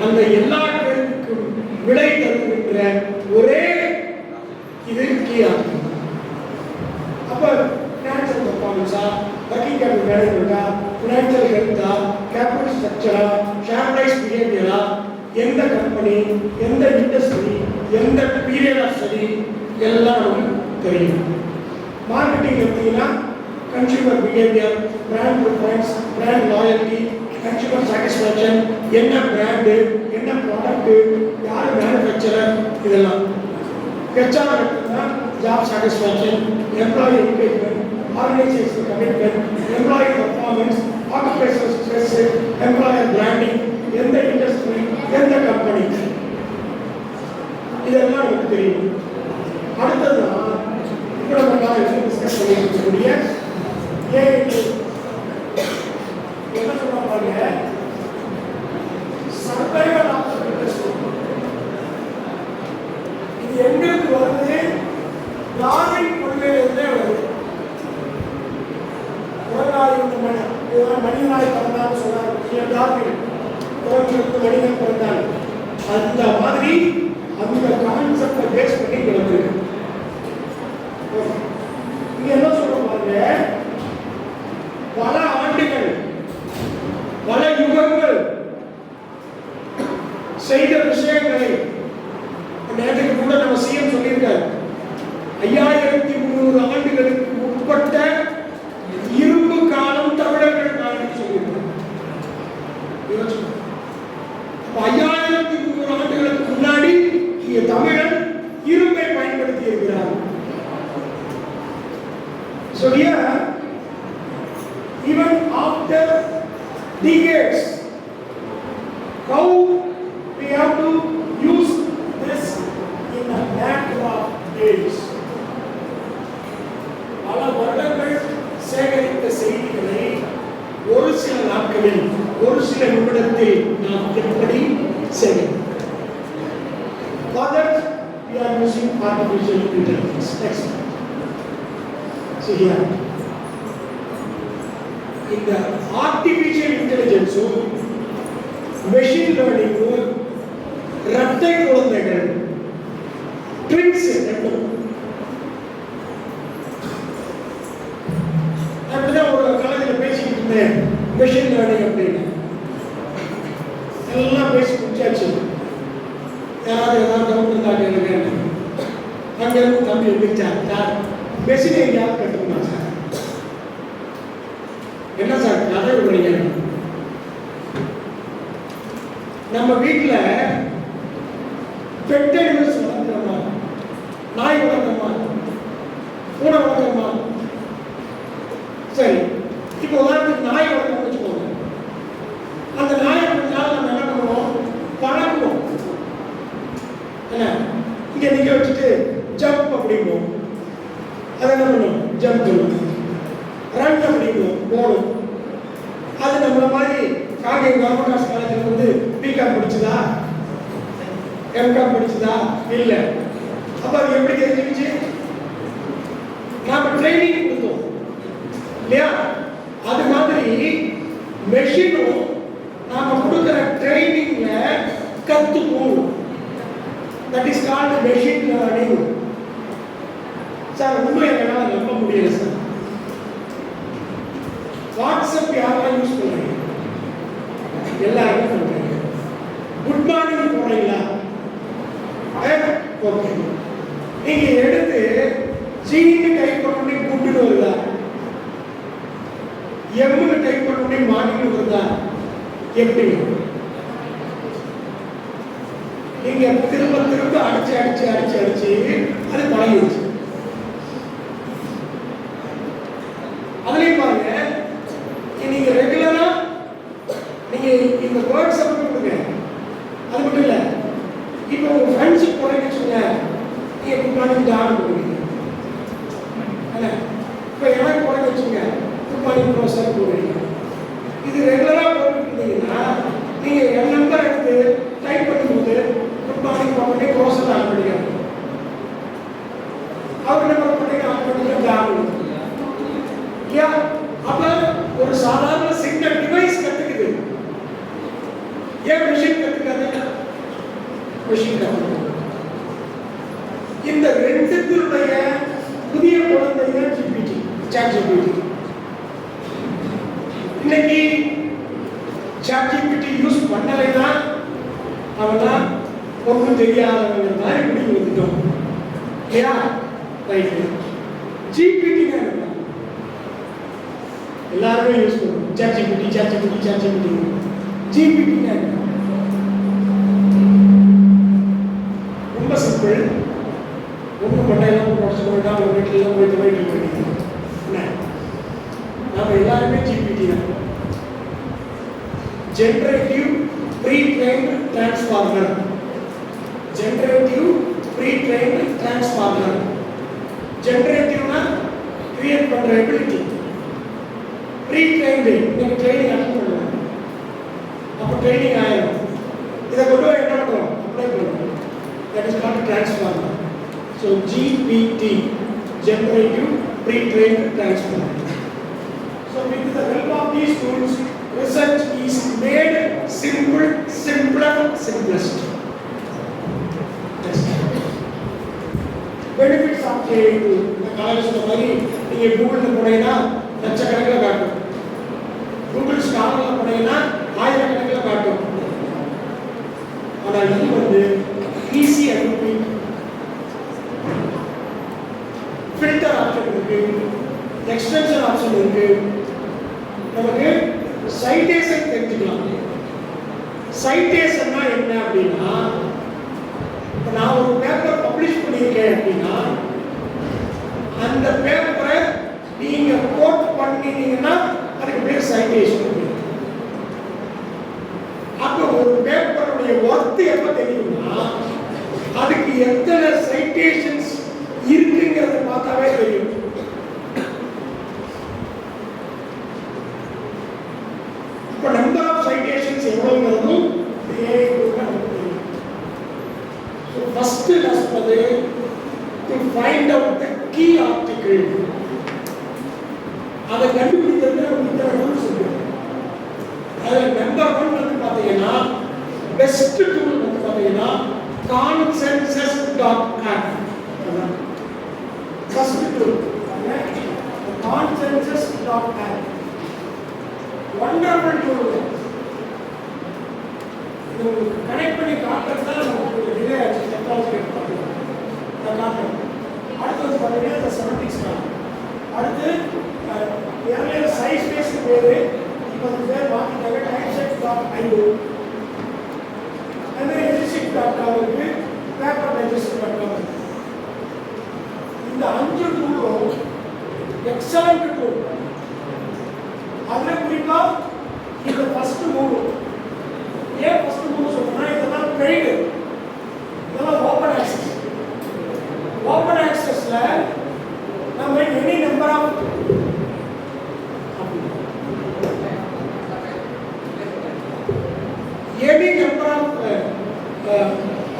அந்த எல்லா கேள்விக்கும் விடை தருகின்ற ஒரே இது கீழாகும். அப்ப ஃபினான்சியல் பர்ஃபார்மன்ஸா, ஒர்க்கிங் கேபிட்டல் மேனேஜ்மெண்டா, ஃபினான்சியல் ஹெல்த்தா, கேபிட்டல் ஸ்ட்ரக்சரா, ஷேர் பிரைஸ் பிஹேவியரா, எந்த கம்பெனி, எந்த இண்டஸ்ட்ரி, எந்த பீரியட் ஆஃப் ஸ்டடி எல்லாம் நமக்கு தெரியும். மார்க்கெட்டிங் எடுத்தீங்கன்னா consumer behaviour, brand preference, brand loyalty, consumer satisfaction, என்ன பிராண்டு, என்ன ப்ராடக்ட், யார் மேனுஃபேக்சரர், இதெல்லாம். ஹெச்ஆர் எடுத்தீங்கன்னா job satisfaction, employee engagement, organisation commitment, employee performance, occupational stress, employer branding, எந்த இண்டஸ்ட்ரி, எந்த கம்பெனி, இதெல்லாம் நமக்கு தெரியும். அடுத்ததுதான் இப்போ நம்ம டிஸ்கஸ் பண்ணிருக்கக்கூடிய என்ன சொல்றாங்க, சர்வைவல் ஆஃப் தி ஃபிட்டஸ்ட். இது எங்களுக்கு வருது, டார்வின் கொள்கையிலிருந்தே வருது. மனிதனாய் பிறந்தான்னு சொன்னார் டார்வின். மனிதன் பிறந்தான். அந்த மாதிரி அந்த கான்செப்டை பேஸ் பண்ணி வருது. இங்க என்ன சொல்றோம் பாருங்க, பல ஆண்டுகள், பல யுகங்கள் செய்த விஷயங்களை நேற்றுக்கு கூட நம்ம சிஎம் சொல்லியிருக்காரு. 5300 ஆண்டுகளுக்கு உட்பட்ட இரும்பு காலம் தமிழர்கள் காலம் சொல்லியிருக்காரு. 5300 ஆண்டுகளுக்கு முன்னாடி தமிழன் இரும்பை பயன்படுத்தி இருக்கிறார். So here, even after decades, how we have to use this in a matter of days. பல வருடங்கள் சேகரித்த செய்திகளை ஒரு சில நாட்களில், ஒரு சில நிமிடத்தில் நாம் எப்படி சேகரிப்போம்? For that, we are using artificial intelligence. Next. So here, in the artificial intelligence, machine learning, இரட்டை குழந்தைகள், twins, அப்படிதான் ஒரு காலேஜில் பேசிக்கிட்டு இருந்தேன் மெஷின் லேர்னிங் அப்படின்னு. எல்லாம் பேசி முடிச்சாச்சு. யாராவது ஏதாவது டவுட் இருந்தாங்க எனக்கு அங்கேருந்து தம்பி எழுதிச்சார், சார் மெஷின் எங்கேயாவது கற்றுக்கணுமா சார்? என்ன சார் கதை விடுறீங்க? நம்ம வீட்டில் பெட் அனிமல்ஸ் வளர்க்குறோமா, நாய் வளர்க்குறோமா, பூனை வளர்க்குறோமா? சரி, இப்போ உதாரணத்துக்கு நாய் வளர்க்கணும்னு வச்சுக்கோங்க. அந்த நாயை கொஞ்ச நாள் நம்ம என்ன பண்ணுவோம், பழக்குவோம். என்ன இங்கே நிற்க வச்சுட்டு ஜம்ப் அப்படிம்போம். அதை என்ன பண்ணுவோம், ஜம்ப் பண்ணுவோம். ரன் அப்படிம்போம், போடும். அது நம்மள மாதிரி காங்கேயம் கவர்மெண்ட் ஆர்ட்ஸ் காலேஜில் வந்து பிகாம் படிச்சுதா, எம்காம் படிச்சுதா? இல்லை. அப்போ அது எப்படி தெரிஞ்சுக்கிச்சு? நாம் ட்ரைனிங் கொடுத்தோம் இல்லையா? அது மாதிரி மெஷினும் நாம கொடுக்கிற ட்ரைனிங்ல கத்துக்கும். That is called machine learning. Sir உண்மை என்னால நம்ப முடியல சார். வாட்ஸ்அப் யாரெல்லாம் யூஸ் பண்றீங்க? எல்லாருமே பண்றீங்க. குட் மார்னிங் போடுறீங்களா? ஓகே. நீங்க எடுத்து ஜீன்னு டைப் பண்ணி கூட்டுன்னு வருதா? எம்னு டைப் பண்ணி மார்னிங் வருதா? எப்படி? நீங்க திரும்ப திரும்ப அடிச்சு அடிச்சு அடிச்சு அடிச்சு அது பழகிடுச்சு. அதுலயும் பாருங்க, நீங்க ரெகுலரா நீங்க இந்த வேர்ட்ஸ் கொடுங்க. அது மட்டும் இல்ல, இப்போ உங்க ஃப்ரெண்ட்ஸுக்கு போறீங்கன்னு வச்சுக்கோங்க, நீங்க குட் மார்னிங் டான்னு போடுவீங்க. இப்போ எனக்கு போறேன்னு வச்சுக்கோங்க, குட் மார்னிங் ப்ரொஃபசர் போடுவீங்க. இது ரெகுலரா போட்டுட்டு இருந்தீங்கன்னா நீங்க என் நம்பர் எடுத்து டைப் பண்ணும்போது குட் மார்னிங் போட்டு ப்ரொஃபசர் ஆன் பண்ணிக்கலாம். கொஸ்டின் கற்றுக்கணும். இந்த ரெண்டுத்தினுடைய புதிய குழந்தை தான் ஜிபிடி, சாட் ஜிபிடி. இன்னைக்கு சாட் ஜிபிடி யூஸ் பண்ணலைன்னா அவனா ஒன்றும் தெரியாதவங்க மாதிரி முடிவு வந்துட்டோம் இல்லையா? ரைட்டு. ஜிபிடினா என்ன? எல்லாருமே யூஸ் பண்ணுவோம். Chat GPT chat GPT chat GPT. ஜிபிடினா என்ன? ரொம்ப சிம்பிள். ஒன்றும் பண்ணலாம் சொல்லிட்டா ஒரு வீட்டில் போய் வெயிட் பண்ணிக்கலாம். என்ன நம்ம எல்லாருமே ஜிபிடி தான். Generative pre trained transformer. Generative pre trained transformer. ஜெனரேட்டிவ்னா கிரியேட் பண்ணுற எபிலிட்டி. ப்ரீ ட்ரெயின்டு நீங்கள் ட்ரைனிங் அட்டன் பண்ணுவோம், அப்போ ட்ரைனிங் ஆயிடும். இதை கொண்டு போய் என்ன பண்ணுறோம்? அப்ளை பண்ணுவோம். That is called transformer. So GPT, generative pre trained transformer. So with the help of these tools, research is made simple, simpler, simplest. Benefits of AI tool. இந்த காலேஜ் சொன்ன மாதிரி நீங்கள் கூகுளில் போனீங்கன்னா லட்சக்கணக்கில் காட்டும், கூகுள் ஸ்காலரில் போனீங்கன்னா ஆயிரக்கணக்கில் காட்டும். ஆனால் இது ஈஸி அனுப்பி ஃபில்டர் ஆப்ஷன் இருக்கு, எக்ஸ்டென்ஷன் ஆப்ஷன் இருக்கு. நமக்கு சைட்டேஷன் தெரிஞ்சுக்கலாம். சைட்டேஷன்னா என்ன அப்படின்னா, இப்போ நான் ஒரு பேப்பர் பப்ளிஷ் பண்ணியிருக்கேன் அப்படின்னா அந்த பேப்பரை நீங்க கோட் பண்ணீங்கன்னா அதுக்கு பேர் சைட்டேஷன். அப்போ ஒரு பேப்பருடைய ஒர்த் எப்ப தெரியும்னா அதுக்கு எத்தனை சைட்டேஷன்ஸ் இருக்குங்கிறத பார்த்தாவே தெரியும். இப்போ நம்பர் ஆஃப் சைட்டேஷன்ஸ் எவ்வளவுங்கிறதும் AI நமக்கு தெரியும். ஸோ ஃபர்ஸ்ட் சொன்னது to find out the key article. அதை கண்டுபிடிக்கிறது நமக்கு இத்தனை டூல்ஸ் இருக்கு. அதில் நம்பர் 1 வந்து பார்த்தீங்கன்னா பெஸ்ட் டூல் வந்து பார்த்தீங்கன்னா consensus.app. First tool consensus.app. wonderful tool. இது கனெக்ட் பண்ணி காட்டுறது தான் நமக்கு டிலே ஆச்சு. டெக்னாலஜி நான் காட்டுறேன். அடுத்தது பார்த்தீங்கன்னா இந்த செமண்டிக்ஸ் தான். அடுத்து ஏர்லைன் சைஸ் ஸ்பேஸ் பேரு இப்போ அந்த பேர் மாற்றிட்டாங்க. டைம்செட்.io. அதே எடிஷிப்.com இருக்கு, பேப்பர் டைஜஸ்ட்.com. இந்த 5 டூலும் எக்ஸலண்ட் டூல். அதில் குறிப்பா இந்த ஃபர்ஸ்ட் 3. ஏன் ஃபர்ஸ்ட் 3 சொல்றேன்னா இதெல்லாம் பெய்டு, இதெல்லாம் ஓப்பன் ஆக்சஸ். ஓப்பன் ஆக்சஸ்ல நம்ம எனி நம்பர் ஆஃப்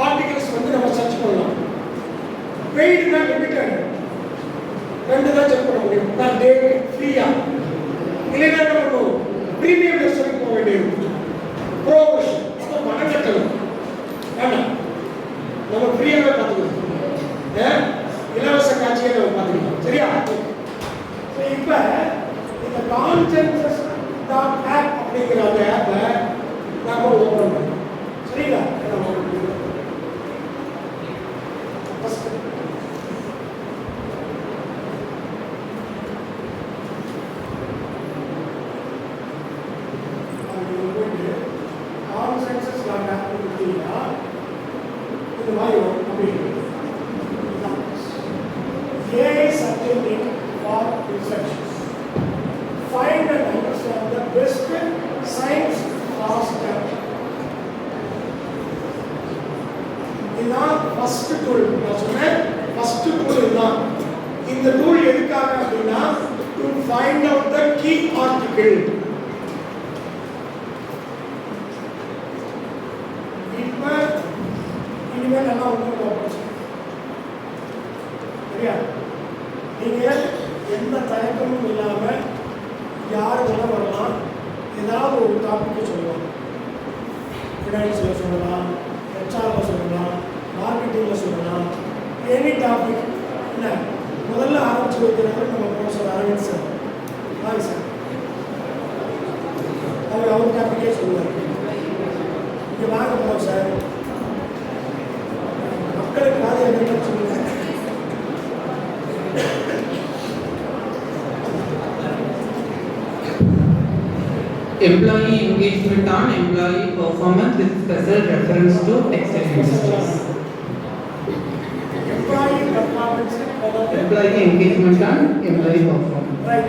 ஆர்டிகல்ஸ் வந்து நம்ம சர்ச் பண்ணலாம். பெய்டுனா லிமிட்டட் 2 தான் செக் பண்ண முடியும். பர் டே ஃப்ரீயா இல்லைன்னா என்ன பண்ணுவோம்? பிரீமியம் வெர்ஷனுக்கு போக வேண்டியது. ப்ரோ வெர்ஷன் அப்போ பணம் கட்டணும் வேண்டாம், நம்ம ஃப்ரீயாகவே பார்த்துக்கணும். இலவச காட்சியை நம்ம பார்த்துக்கலாம். சரியா? இப்போ இந்த consensus.app அப்படிங்கிற அந்த ஆப்பை நாம ஓப்பன் பண்ணணும். சரிங்களா? இந்த மாதிரி அப்படின்னு AI subject for research. Find and understand the best science faster. இதுதான் ஃபர்ஸ்ட் டூல். நான் சொன்னேன் ஃபர்ஸ்ட் டூல் இதுதான். இந்த டூல் எதுக்காக அப்படின்னா to find out the key article. இனிமேல் நல்லா ஒன்று சரியா? நீங்கள் எந்த தயக்கமும் இல்லாமல் யார் வேணா வரலாம். ஏதாவது ஒரு டாபிக்கு சொல்லலாம். ஃபினான்ஸில் சொல்லலாம், ஹெச்ஆரில் சொல்லலாம், மார்க்கெட்டிங்கில் சொல்லலாம், எனி டாபிக் இல்லை. முதல்ல ஆரம்பிச்சு வைக்கிறவர் நம்ம ப்ரொஃபஸர் அரவிந்த் சார். வாங்க சார், அவர் டாபிக்கே சொல்லுவார். இங்கே வாங்க போகிறோம் சார், மக்களுக்கு காது என்ன சொல்லுவாங்க. Employee engagement on employee performance with special reference to textile industries. Employee performance. Employee engagement on employee performance. Right.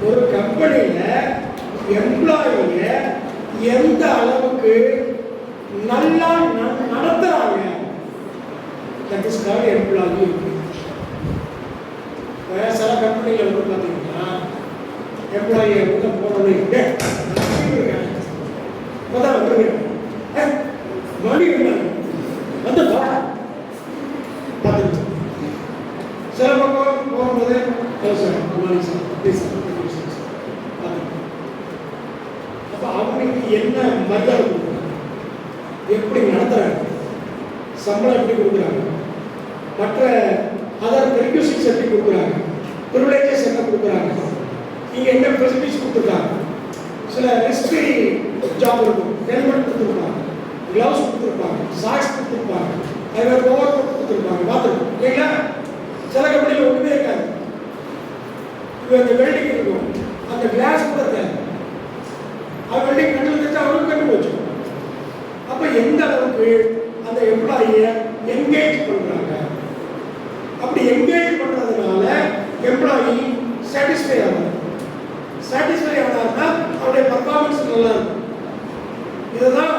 ஒரு கம்பெனியில எம்ப்ளாயிய எந்த அளவுக்கு நல்லா நடத்துறாங்க, தட் இஸ் கால்ட் எம்ப்ளாயி. சில கம்பெனிகள் வந்து பார்த்தீங்கன்னா எம்ப்ளாயி உள்ள போனது மணி வந்து பார்த்து சில பக்கம் போகும்போது அப்ப அவங்களுக்கு என்ன மரியாதை கொடுக்குறாங்க, எப்படி நடத்துறாங்க, சம்பளம் எப்படி கொடுக்குறாங்க, மற்ற அதர் ரெக்யூசிட்ஸ் எப்படி கொடுக்குறாங்க, ப்ரிவிலேஜஸ் என்ன கொடுக்குறாங்க, இங்கே என்ன ஃபெசிலிட்டிஸ் கொடுத்துருக்காங்க. சில ரிஸ்கி ஜாப் இருக்கும், ஹெல்மெட் கொடுத்துருப்பாங்க, கிளவுஸ் கொடுத்துருப்பாங்க, சாக்ஸ் கொடுத்துருப்பாங்க, அதில் ஓவர் கோட் கொடுத்துருப்பாங்க, பார்த்துருக்கோம் இல்லைங்களா. சில கம்பெனியில் ஒன்றுமே இருக்காது, இது அந்த வெல்டிங் இருக்கும், அந்த கிளாஸ் கூட இருக்காது, அது வெல்டிங் கண்ணில் வச்சு அவருக்கு கண்டு வச்சு. அப்போ எந்த அளவுக்கு அந்த எம்ப்ளாயியை என்கேஜ் பண்ணுறாங்க, அப்படி என்கேஜ் பண்ணுறதுனால எம்ப்ளாயி சாட்டிஸ்ஃபை ஆகும். சாட்டிஸ்ஃபை ஆனார்னா அவருடைய பர்ஃபார்மன்ஸ் நல்லா இருக்கும். இதுதான்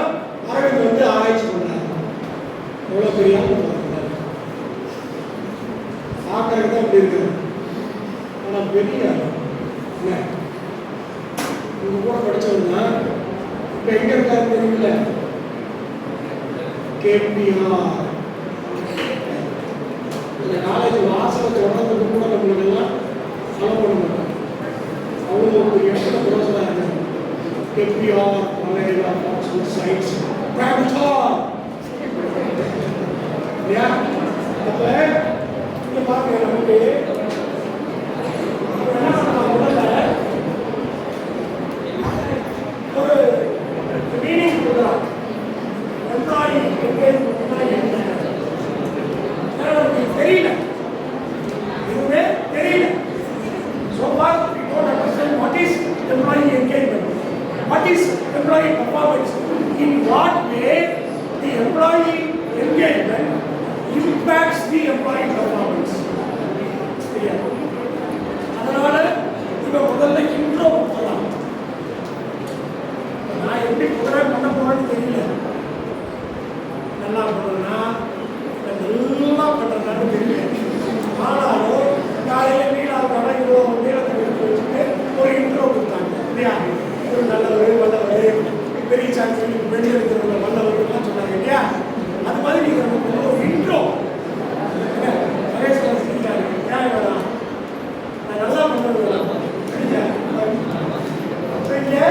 அரவிந்த் வந்து ஆராய்ச்சி பண்ணுறாங்க. எவ்வளோ பெரிய பார்க்கறது தான் இப்படி இருக்குது, ஆனால் பெரிய என்ன உங்க கூட படித்தவங்க இப்போ எங்கே இருக்காரு தெரியுமில்ல, கேபிஆர் இந்த காலேஜ் வாசலை தொடர்ந்து கூட நம்மளுக்கெல்லாம் செலவு பண்ண மாட்டாங்க. அவங்க ஒரு இடத்துல ப்ரொஃபஸராக இருக்காங்க. கேபிஆர் மலேரியா ஆக்ஸ்போர்ட் சயின்ஸ் இல்லையா. அப்போ இங்கே பாருங்க, நமக்கு ஒரு மீனிங் கொடுக்குறாங்க. எம்ப்ளாயி தெரியல, இதுவே தெரியல. So far we don't understand what is employee engagement, what is employee performance, in what way the employee engagement impacts the employee performance. அதனால இப்போ முதல்ல இன்ட்ரோ கொடுக்கலாம். நான் எப்படி ப்ரோக்ராம் பண்ண போறேன்னு தெரியல, நல்லா பண்ணுறேன்னா நல்லா பண்ணுறேன்னு தெரியல. ஆனாலும் காலையில் வீடாக இவ்வளோ நீளத்தை எடுத்து வச்சுட்டு ஒரு இன்ட்ரோ கொடுத்தாங்க இல்லையா. ஒரு நல்லவர் வல்லவர் பெரிய சாட்சி வெளியே இருக்கிறவங்க வல்லவர்கள்லாம் சொன்னாங்க இல்லையா. அது மாதிரி நீங்கள் நமக்கு ஒரு இன்ட்ரோ ஏன் வேணாம், நான் நல்லா பண்ணுறது இங்கே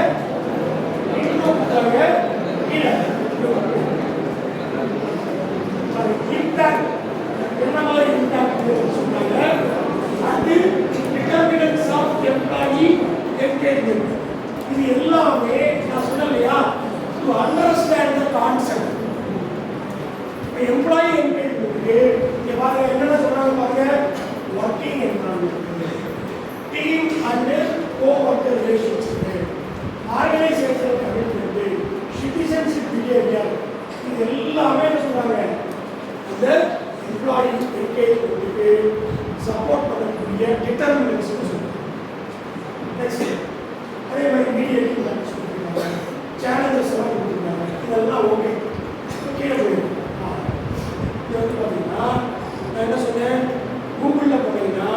என்கேஜ்மெண்ட். இது எல்லாமே நான் சொன்னேன் இல்லையா, டு அண்டர்ஸ்டாண்ட் த கான்செப்ட். இப்போ எம்ப்ளாயி என்கேஜ்மெண்ட்டுக்கு இங்கே பாருங்க என்னென்ன சொல்கிறாங்க பாருங்க. Working environment, team and co worker relationship, organisational commitment, citizenship behaviour, இது எல்லாமே என்ன சொல்கிறாங்க, அந்த எம்ப்ளாயி என்கேஜ்மெண்ட்டுக்கு சப்போர்ட் பண்ணக்கூடிய டிட்டர்மினன்ட்ஸ் சொல்லுவாங்க. நெக்ஸ்ட் அதே மாதிரி மீடியேட்டிங் சொல்லியிருக்காங்க, சேலஞ்சஸ் எல்லாம் கொடுத்துருக்காங்க. இதெல்லாம் ஓகே. கீழே போயிடும். இது வந்து பார்த்தீங்கன்னா நான் என்ன சொன்னேன், கூகுளில் போனீங்கன்னா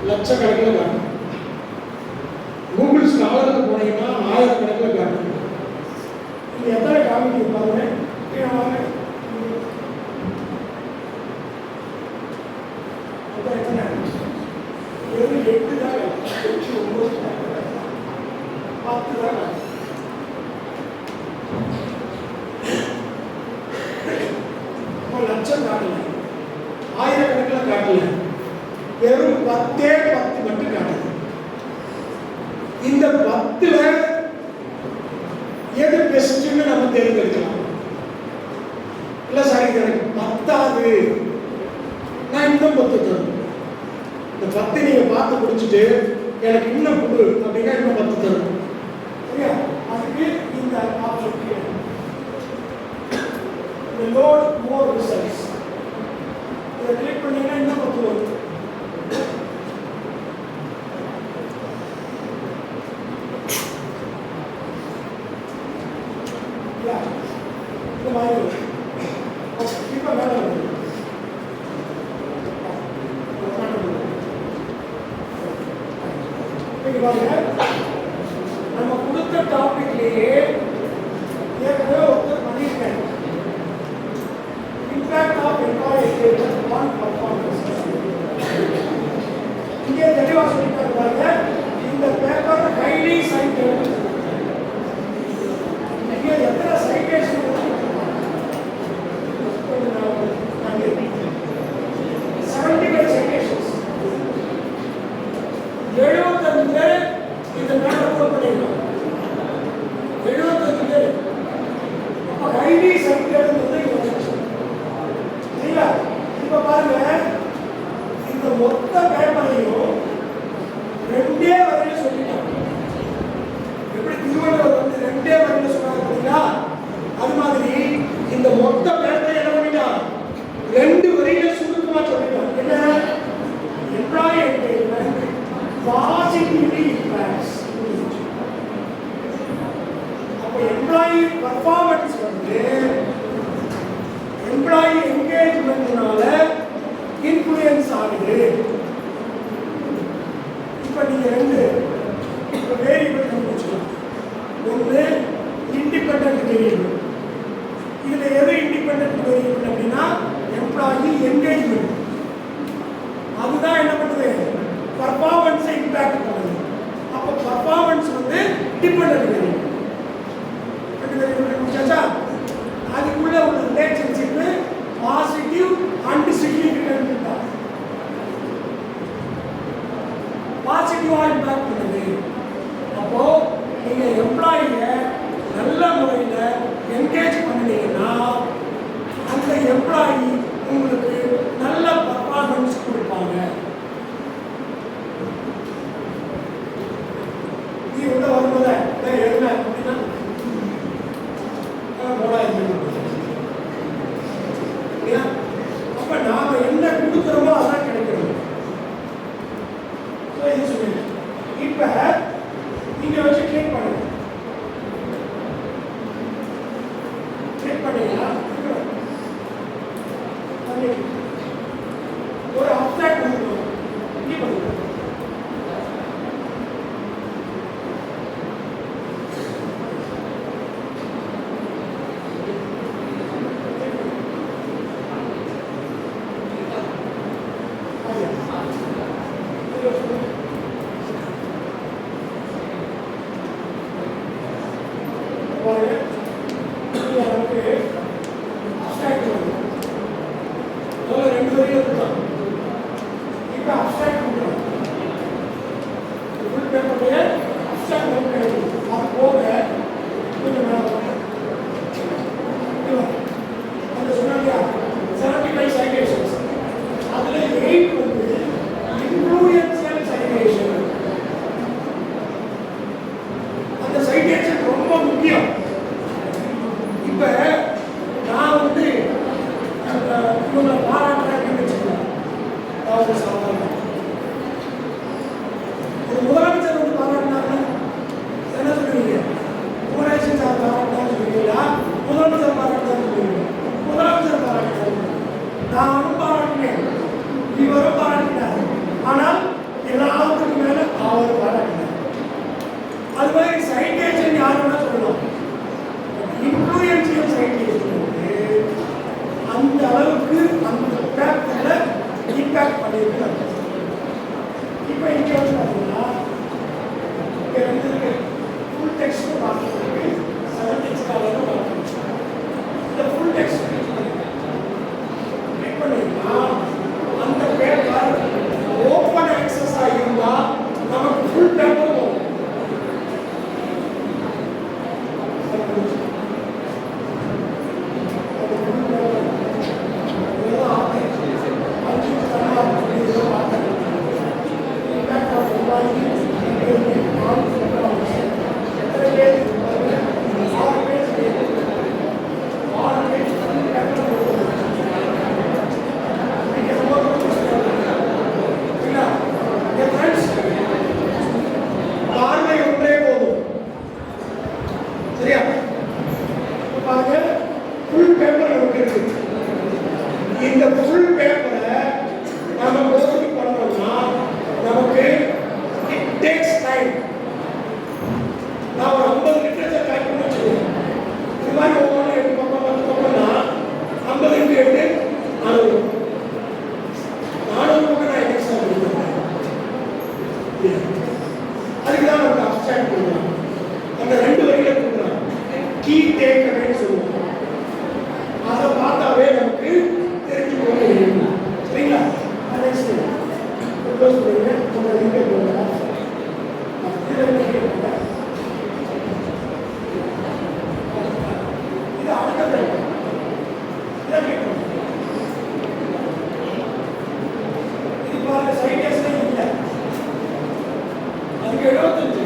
லட்சக்கணக்கில் காணும், கூகுள் ஸ்காலரில் போனீங்கன்னா ஆயிரக்கணக்கில் காணும். இது எத்தனை காமிக்கு பாருங்க. கீழே வாங்க. எத்தனை 8 தான், 8 9 10 தான். லட்சம் காட்டல, ஆயிரக்கணக்கில் காட்டல, வெறும் 10 மட்டும் காட்டுது. இந்த 10ல எது பெஸ்ட்னு நம்ம தேர்ந்தெடுக்கலாம். இல்ல சாரி எனக்கு 10ஆவது, நான் இன்னும் 10 தரும். இந்த 10 நீங்க பார்த்து முடிச்சுட்டு எனக்கு இன்னும் கொடு அப்படின்னா இன்னும் 10 தரும். சரியா? அதுக்கு இந்த option the load more results. இதை கிளிக் பண்ணீங்கன்னா இன்னும் 10 வரும். இந்த மாதிரி வரும். இப்போ மேலே வரும். நம்ம கொடுத்த டாபிக்லேயே ஏற்கனவே ஒருத்தர் பண்ணியிருக்காங்க, impact of employee engagement on performance. இங்கே தெளிவாக சொல்லிட்டாங்க. இந்த பேப்பர் ஹைலி சைட்டட். இங்கே எத்தனை சைட்டேஷன் 75 citations. 75 பேர் இந்த பேப்பர் கோட் பண்ணிருக்காங்க. 75 பேர். அப்ப ஹைலி சைட்டட்ன்றது சரிங்களா? இப்ப பாருங்க, இந்த மொத்த பேப்பரையும் 2 வரையில சொல்லிட்டாங்க. எப்படி திருவள்ளுவர் வந்து 2 வரையில சொன்னாங்க பார்த்தீங்களா, அது மாதிரி இந்த மொத்த பேப்பரை என்ன பண்ணிட்டான், 2 வரையில சுருக்கமா சொல்லிட்டான். என்ன? Employee engagement positively impacts. அப்ப எம்ப்ளாயி பர்ஃபார்மன்ஸ் வந்து எம்ப்ளாயி என்கேஜ்மெண்ட்னால இன்ஃப்ளூயன்ஸ் ஆகுது. இப்ப நீங்க 2 வேரியபிள் கண்டுபிடிச்சலாம். ஒன்று இண்டிபெண்டன்ட் வேரியபிள். இதுல எது இண்டிபெண்டன்ட் வேரியபிள் அப்படின்னா எம்ப்ளாயி என்கேஜ்மெண்ட். அதுதான் என்ன பண்ணுது, பர்ஃபார்மன்ஸை இம்பாக்ட் பண்ணுது. அப்போ பர்ஃபார்மன்ஸ் வந்து டிபெண்டன்ட் வேரியபிள். அதுக்குள்ள ஒரு ரிலேஷன்ஷிப் பாசிட்டிவ் அண்ட் சிக்னிஃபிகன்ட் தான். பாசிட்டிவா இம்பாக்ட் பண்ணுது. அப்போ நீங்க எம்ப்ளாயியை நல்ல முறையில் என்கேஜ் பண்ணீங்கன்னா அந்த எம்ப்ளாயி உங்களுக்கு நல்ல பர்ஃபார்மன்ஸ் கொடுப்பாங்க. நீ உள்ள வரும்போது எழுத அப்படின்னா அப்ப நாம என்ன கொடுக்குறோமோ அதான் கிடைக்கிறோம். இப்ப நீங்க வச்சு கிளிக் பண்ணுங்க. கிளிக் பண்ணீங்கன்னா ஒரு அப்டாக்ட் பண்ணுவோம். இப்படி பண்ணுங்க. மாதிரி சைட்டேஷன் யாருன்னா சொல்லலாம். இன்ஃப்ளூயன்ஷியல் சைட்டேஷன் அந்த அளவுக்கு அந்த பேப்பர்ல இம்பாக்ட் பண்ணியிருக்கு. இப்போ இங்கே வந்து பார்த்தீங்கன்னா இங்கே வந்து ஃபுல் டெக்ஸ்ட் பார்த்துருக்கு, செவன் டெக்ஸ்டாக பார்த்துருக்கு. இந்த ஃபுல் டெக்ஸ்ட் கிளிக் பண்ணிங்கன்னா அந்த பேப்பர் ஓப்பன் ஆக்சஸாக இருந்தால் நமக்கு ஃபுல் பேப்பர் வரும். இந்த ஃபுல் பேப்பரை நம்ம கோர்ஸ் பண்ணோம்னா நமக்கு இட் டேக்ஸ் டைம். நான் ஒரு 50 லிட்டரேச்சர் கலெக்ட் பண்ணி வச்சுருக்கேன். இது மாதிரி ஒவ்வொன்றும் 8 பக்கம் 10 பக்கம்னா 50 இன்ட்டு 8 400 பக்கம் நான் எக்ஸ்ட்ரா கொடுக்குறேன். அதுக்கு தான் நமக்கு அப்சாக்ட் கொடுக்குறோம். அந்த 2 வரிகளை கொடுக்குறோம், கீ டேக் அப்படின்னு சொல்லுவோம். அதை பார்த்தாவே நமக்கு தெரிஞ்சு போக முடியும். சரிங்களா? நெக்ஸ்ட் க்ளோஸ் பண்ணுங்க. நம்ம லிங்கை போடலாம். இது அடுத்த இதான் கேட்கணும். இது பாருங்க, சைட்டேஷனே இல்லை. அதுக்கு 75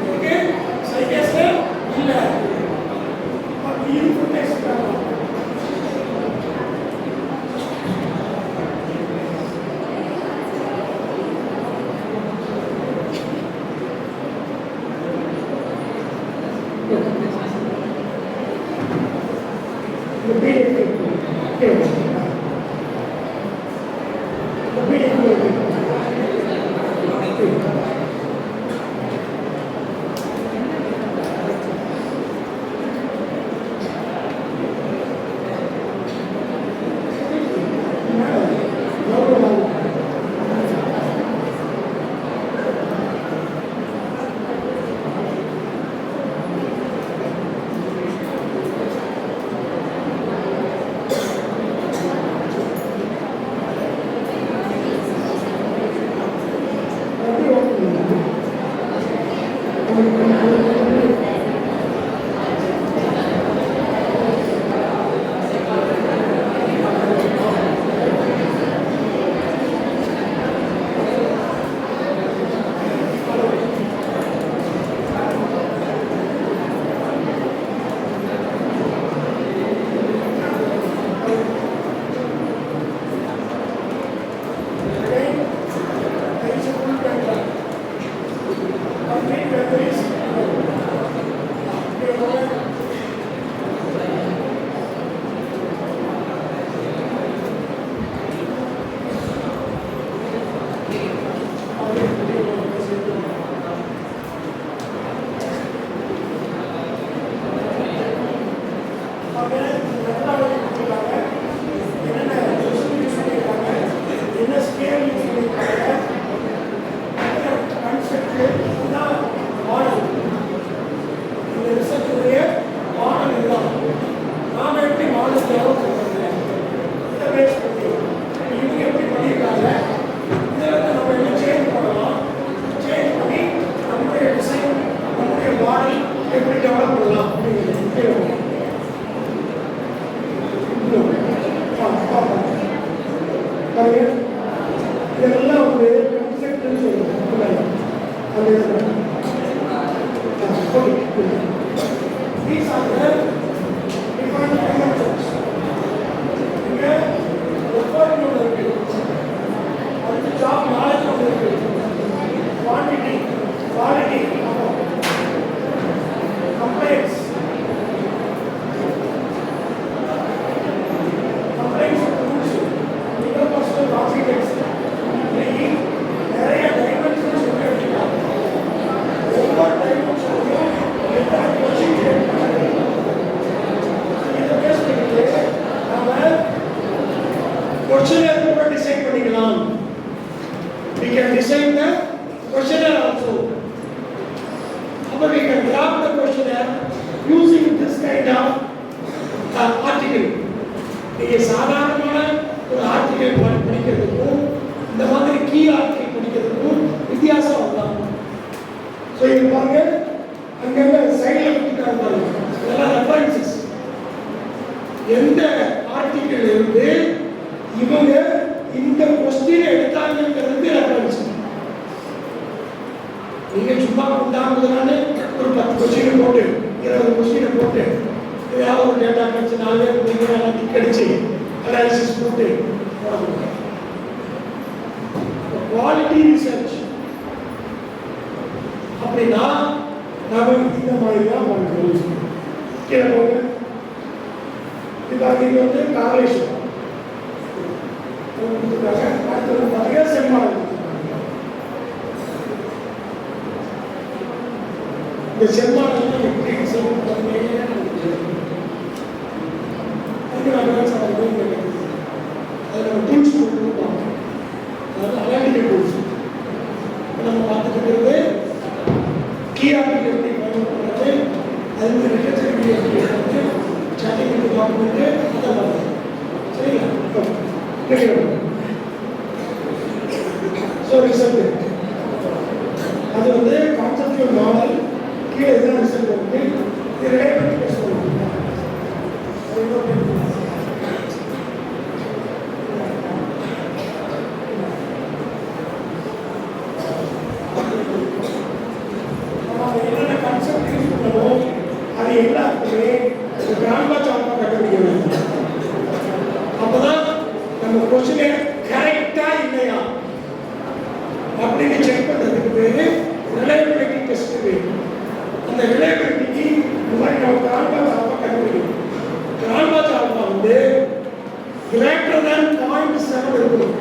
இதுக்கு சைட்டேஷனே இல்லை. இது ஃபுல் டெக்ஸ்ட் தான். இதெல்லாம் வந்து கன்செப்ட்னு சொல்லுவாங்க. These are the different dimensions. இங்கே ஒவ்வொரு இருக்கு, அதுக்கு ஜாப் நாலேஜ் ஒன்று இருக்கு, quantity quality complaints rules interpersonal confidence நிறைய டைமென்ஷன்ஸ் ஒவ்வொரு dimension questionnaire using this kind of article. நீங்க சாதாரணமான ஒரு ஆர்டிகல் படிக்கிறதுக்கும் இந்த மாதிரி கீ ஆர்டிகல் படிக்கிறதுக்கும் வித்தியாசம் அதுதான். ஸோ இது பாருங்க அங்கங்க சைடில் கொடுத்துருக்காங்க பாருங்க, இதெல்லாம் ரெஃபரன்சஸ். எந்த ஆர்டிகல் இருந்து இவங்க இந்த கொஸ்டின் எடுத்தாங்கிறது ரெஃபரன்ஸ். நீங்க சும்மா உண்டாகுதுனால ஒரு 10 கொஸ்டின் போட்டு 20 கொஸ்டினை போட்டு ஏதாவது ஒரு டேட்டா கிடைச்சி 4 பேர் நீங்க டிக் அடிச்சு அனாலிசிஸ் போட்டு போட முடியும். குவாலிட்டி ரிசர்ச் அப்படின்னா நாம இந்த மாதிரி தான் பண்ணுறோம். கீழே போங்க. இது வந்து காரலேஷன் அடுத்தது நிறைய செம்மாடல். இந்த செம்மாடல் எப்படி அதில் நம்ம டூல்ஸ் போட்டு பார்ப்போம். அதாவது அனாலிட்டிக்கல் டூல்ஸ் நம்ம பார்த்துட்டு இருக்கிறது கீ ஆர்டிகல் எப்படி பயன்படுத்துறது, அது லிட்டரேச்சர் எப்படி பண்ணுறது, ஸ்டாட்டிக் டாக்குமெண்ட் அதெல்லாம் சரிங்களா. ஸோ ரிசல்ட் அது வந்து கான்செப்டுவல் மாடல் கீழே இதுதான் ரிசல்ட் வந்து இது ரிலேட்டட் டெஸ்ட் பண்ணுவோம். என்னென்ன கான்செப்ட் யூஸ் பண்ணணும் அது எல்லாத்துக்குமே கிராம சாப்பா கண்டுபிடிக்கணும். அப்போதான் நம்ம கொஸ்டினை கரெக்டா இல்லையா அப்படின்னு செக் பண்றதுக்கு பேரு ரிலையபிலிட்டி டெஸ்ட் பேரு. அந்த ரிலையபிலிட்டிக்கு இந்த மாதிரி நம்ம கிராம சாப்பா கண்டுபிடிக்கணும். கிராம சாப்பா வந்து greater than 0.7 இருக்கணும்.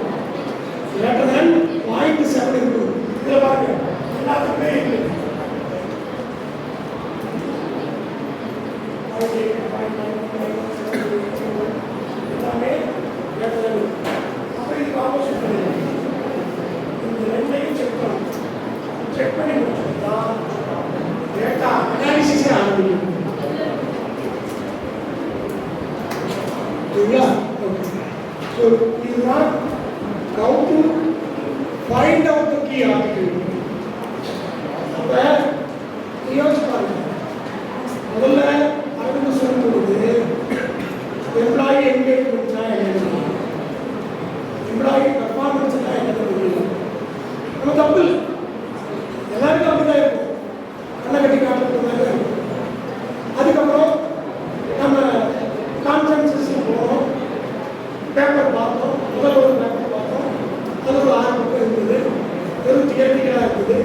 greater than 0.7 இருக்கணும். இதில் பாருங்க எல்லாத்துக்குமே இருக்கு. எல்லாமே அப்படி ஆப்போசிட் பண்ணிடுங்க. இந்த ரெண்டையும் செக் பண்ணி முடிச்சுட்டா டேட்டா அனாலிசிஸே ஆரம்பிக்கும். சரிங்களா? ஸோ இதுதான் how to find out the key article. அப்போ யோசிச்சு பாருங்க. முதல்ல அரவிந்த் சொல்லும் பொழுது எம்ப்ளாயி என்கேஜ்மெண்ட்னா என்ன, எம்ப்ளாயி பர்ஃபார்மன்ஸ்னா என்ன தெரியும். நம்ம தப்பு இல்லை, எல்லாருக்கும் அப்படிதான் இருக்கும். கண்ணை கட்டி காட்டுறது மாதிரி இருக்கும். அதுக்கப்புறம் நம்ம கான்ஃபரன்சஸ் போனோம், பேப்பர் பார்த்தோம். முதல்ல ஒரு பேப்பர் பார்த்தோம், அது ஒரு 6 பக்கம் இருந்தது, வெறும் தியரிட்டிக்கலாக இருந்தது.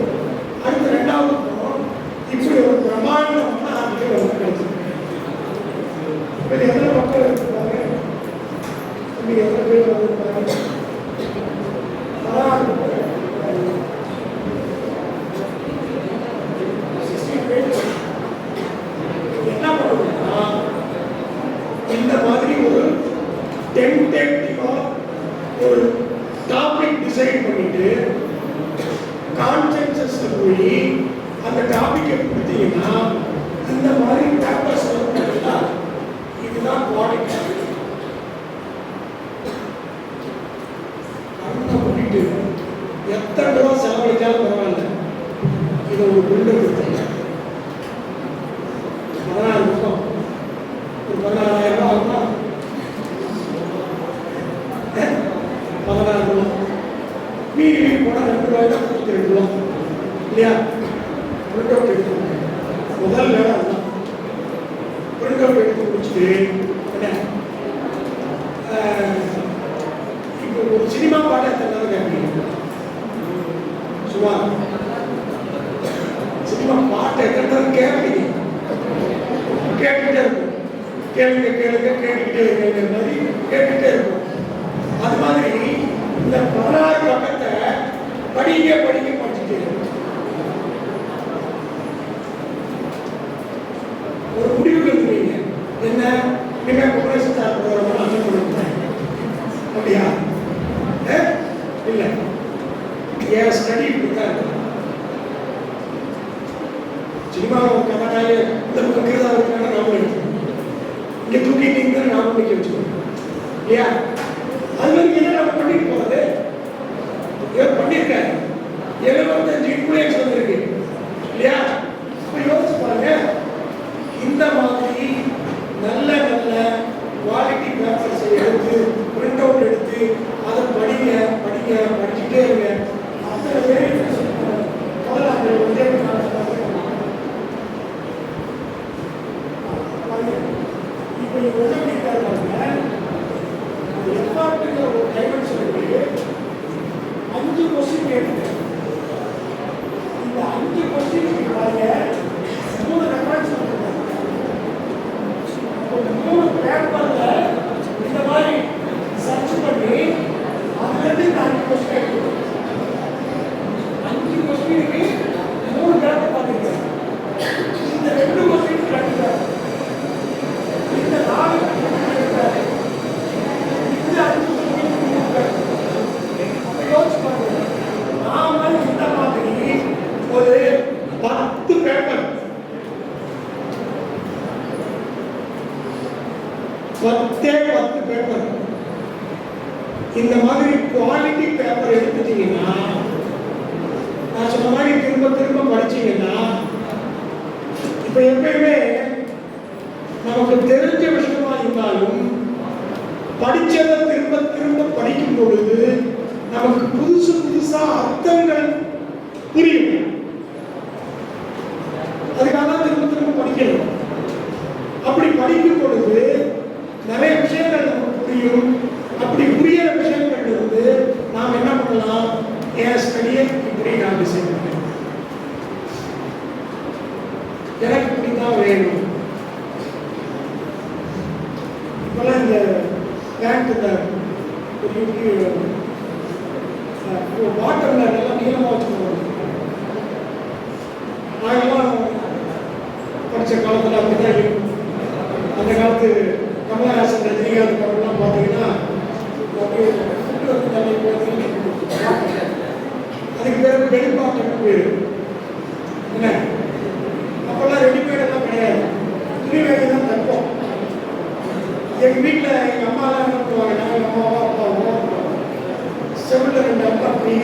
அடுத்து 2வது போனோம், இப்படி ஒரு பிரமாண்டமான ஆர்டிகல் வந்து கிடைச்சிருக்கு. இது எத்தனை மக்கள் இருக்கிறாங்க, இன்னைக்கு எத்தனை பேர் வந்துருக்காங்க, 16 பேர். என்ன பண்ணுறோம்னா இந்த மாதிரி ஒரு டென்டேட்டிவா ஒரு டாபிக் டிசைட் பண்ணிட்டு கான்சென்சஸ்ல போய் அந்த டாபிக்கை கொடுத்தீங்கன்னா இந்த மாதிரி பேப்பர்ஸ் இதுதான் குவாலிட்டி. கண்ணை மூடிட்டு எத்தனை ரூபா செலவழிச்சாலும் பரவாயில்ல, இதை ஒரு பில்டர் கொடுத்தீங்க 16 வருஷம் ஒரு 16,000 ரூபா ஆகுமா, 16 ரூபா மீறி போனால் 2 ரூபாய் தான் 2 ரூபா இல்லையா. பிரிண்ட் அவுட் எடுத்து முதல் வேலை அதுதான். பிரிண்ட் அவுட் எடுத்து முடிச்சுட்டு என்ன இப்போ ஒரு சினிமா பாட்டு எத்தனை நேரம் கேட்பீங்க, சும்மா சினிமா பாட்டு எத்தனை நேரம் கேட்பீங்க, கேட்டுக்கிட்டே இருக்கும். கேளுங்க கேளுங்க கேட்டுக்கிட்டே இருக்கிற மாதிரி கேட்டுக்கிட்டே இருக்கும். அது மாதிரி இந்த 16 பக்கத்தை படிக்க படிக்க படிச்சுட்டே இருக்கும். ஒரு முடிவுக்கு வந்துருவீங்க, என்ன இனிமேல் குமரேசன் சார் ப்ரோக்ராம் அட்டன் பண்ணுறேன் அப்படியா? இல்லை, என் ஸ்டடி இப்படி தான் இருக்கு. சினிமாவில் கதாநாயக இந்த பக்கம் கீழே இருக்காங்க நாம எடுத்துக்கணும், இங்கே தூக்கிட்டீங்க நாம நிற்க வச்சுக்கணும் இல்லையா? அது மாதிரி என்ன நம்ம பண்ணிட்டு போகிறது? இவர் பண்ணியிருக்காரு, 75 இன்ஃப்ளூயன்ஸ் வந்துருக்கு இல்லையா? அப்போ யோசிச்சு பாருங்க, இந்த மாதிரி நல்ல நல்ல குவாலிட்டி பேப்பர்ஸை எடுத்து பிரிண்ட் அவுட் எடுத்து அதை படிங்க படிங்க படிச்சுட்டே இருங்க. அத்தனை பேர் முதல்ல அந்த வந்து இப்போ இவங்க என்ன பண்ணியிருக்காரு பாருங்க, அந்த எஃப்ஆர்ட்டுங்கிற ஒரு டைமென்ஷன் இருக்கு, 5 கொஸ்டின் கேட்டுருக்கேன். இந்த 5 கொஸ்டின் பாருங்க 3 ரெஃபரன்ஸ் கொடுத்துருக்காங்க. 3 பேப்பர்ல இந்த மாதிரி சர்ச் பண்ணி அதுலேருந்து இந்த 5 கொஸ்டின் எடுத்துருக்கோம். 5 கொஸ்டினுக்கு 3 பேப்பர் பார்த்துருக்கேன். இந்த 2 கொஸ்டினுக்கு 2 பேப்பர், இந்த 4 கொஸ்டின் இந்த 5 கொஸ்டினுக்கு 3 பேப்பர். அப்போ யோசிச்சு பாருங்க, நாம இந்த மாதிரி ஒரு 10 பேப்பர் 10 பேப்பர் இந்த மாதிரி குவாலிட்டி பேப்பர் எடுத்துட்டீங்கன்னா, நான் சொன்ன மாதிரி திரும்ப திரும்ப படிச்சீங்கன்னா, இப்ப எப்பயுமே நமக்கு தெரிஞ்ச விஷயமா இருந்தாலும் படிச்சதை திரும்ப திரும்ப படிக்கும் பொழுது நமக்கு புதுசு புதுசா அர்த்தங்கள் புரியும். அதுக்காக தான் திரும்ப திரும்ப படிக்கணும். அப்படி படிக்கும் பொழுது நிறைய விஷயங்கள் நமக்கு புரியும். அப்படி புரியிற விஷயங்கள் இருந்து நாம் என்ன பண்ணலாம், என் ஸ்டடியை இப்படி நான் டிசைன் பண்ணேன், எனக்கு இப்படி தான் வேணும். இப்பெல்லாம் இந்த பேங்க் இந்த வாட்டர்ல எல்லாம் நீளமாக வச்சுக்கணும். நாங்கெல்லாம் படித்த காலத்தில் அப்படிதான் இருக்கும். அந்த காலத்து கமலஹாசன் ரஜினிகாந்த் படம்லாம் பார்த்தீங்கன்னா அதுக்கு பேர் வெளிப்பாட்டு பேர் என்ன. அப்பெல்லாம் ரெடிமேட் எல்லாம் கிடையாது, துணி வேலை தான் தைப்போம். எங்கள் வீட்டில் எங்கள் அம்மாலாம் என்ன பண்ணுவாங்கன்னா, எங்கள் அம்மாவோ அப்பாவோ செவிலில் 2 அம்மா அப்படி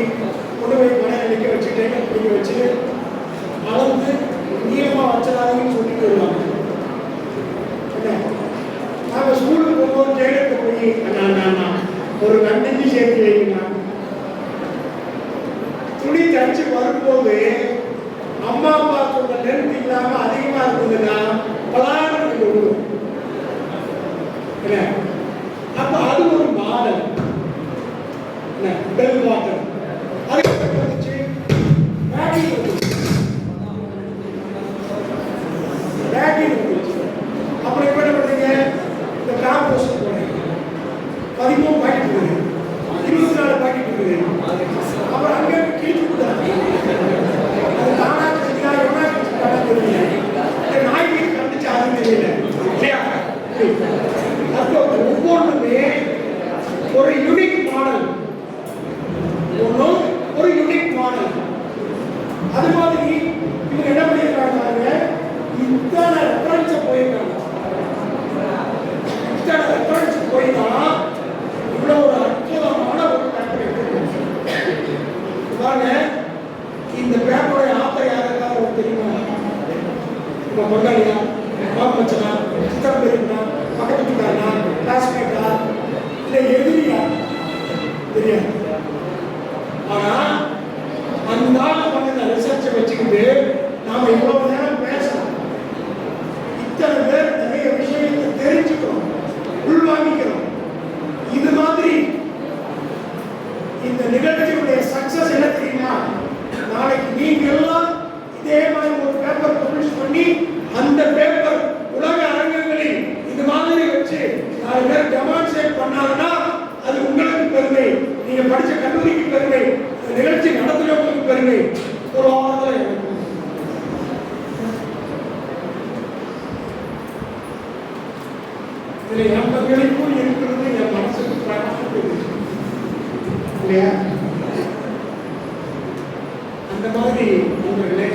கொண்டு போய் மனையை நிற்க வச்சுட்டு பிடிக்க வச்சு அளந்து நீளமாக வச்சதாங்கன்னு சொல்லிட்டு வருவாங்க. நாங்கள் ஸ்கூலுக்கு போகும்போது டெய்லருக்கு போய் அண்ணா ஒரு 2 இன்ச்சு சேர்த்து வைங்கன்னா, துணி தச்சு வரும்போது அம்மா அப்பா சொன்ன லென்த் இல்லாமல் அதிகமாக இருந்ததுன்னா பலான்னு விடுவோம். அப்போ அது ஒரு மாடல் பெல் வாட்டர். அதுக்கு வந்துச்சு பேக்கிங் வந்துச்சு, பேக்கிங் வந்துச்சு. அப்புறம் இப்போ என்ன பண்ணுறீங்க, இந்த காம்போஸ்ட் போடுறீங்க, 13 பாக்கெட் இருக்குது, 24 பாக்கெட் இருக்குது. அப்புறம் அங்கே கீழ் கொடுத்தாங்க, அது தானா செஞ்சா எவ்வளோ செஞ்சுட்டாங்க தெரியல, இந்த நாய்க்கு கண்டுச்சு அது தெரியல இல்லையா? அப்போ ஒவ்வொன்றுமே ஒரு யூனிக் மாடல், ஒன்றும் ஒரு யூனிக் மாடல். அது மாதிரி இவங்க என்ன பண்ணியிருக்காங்க, இத்தனை ரெஃபரன்ஸை போயிருக்காங்க. இத்தனை ரெஃபரன்ஸ் போய் தான் இவ்வளோ ஒரு அற்புதமான ஒரு பேப்பர் பாருங்க. இந்த பேப்பருடைய ஆத்தர் யாருக்கா உங்களுக்கு தெரியுமா? உங்க பொண்டாளியா, மாமச்சனா, சித்தம் தெரியுமா, பக்கத்து வீட்டுக்காரனா, கிளாஸ்மேட்டா, இல்லை எதிரியா தெரியாது. ஆனா அந்த ஆள் பண்ணின ரிசர்ச்சை வச்சுக்கிட்டு நாம இவ்வளவு நேரம் பேசணும். இத்தனை பேர் நிறைய விஷயத்தை தெரிஞ்சுக்கிறோம், உள்வாங்கிக்கிறோம். இது மாதிரி இந்த நிகழ்ச்சியுடைய சக்சஸ் என்ன தெரியுமா? நாளைக்கு நீங்க எல்லாம் இதே மாதிரி ஒரு பேப்பர் பப்ளிஷ் பண்ணி அந்த பேப்பர் உலக அரங்கங்களில் இது மாதிரி வச்சு 4 பேர் டெமான்ஸ்ட்ரேட் பண்ணாங்கன்னா அது உங்களுக்கு பெருமை, நீங்க படிச்ச கல்லூரிக்கு பெருமை, நிகழ்ச்சி நடத்துறவங்களுக்கு பெருமை. ஒரு வாரத்தில் எனக்கு இதுல என் பங்களிப்பும் இருக்கிறது என் மனசுக்கு பிரார்த்தனை இல்லையா? அந்த மாதிரி நண்பர்களே,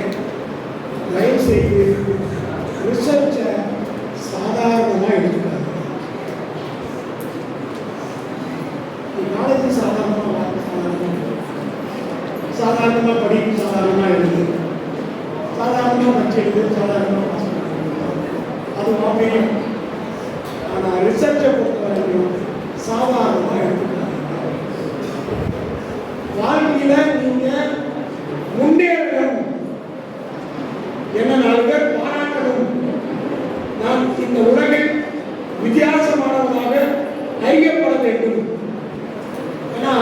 செய்து ரிசர்ச்சை சாதாரணமாக எடுத்துக்காது. காலேஜ் சாதாரணமாக படிப்பு சாதாரணமாக எழுது, சாதாரணமாக பட்சி எழுது, சாதாரணமாக பாஸ் பண்ணுறது அது மாபெரும். ஆனால் ரிசர்ச்சை பொறுத்த வரைக்கும் சாதாரணமாக எடுத்துக்காது. வாழ்க்கையில் நீங்கள் முன்னேறணும், என்ன 4 பேர் பாராட்டணும், நாம் இந்த உலகில் வித்தியாசமானவராக அறியப்பட வேண்டும். ஏன்னா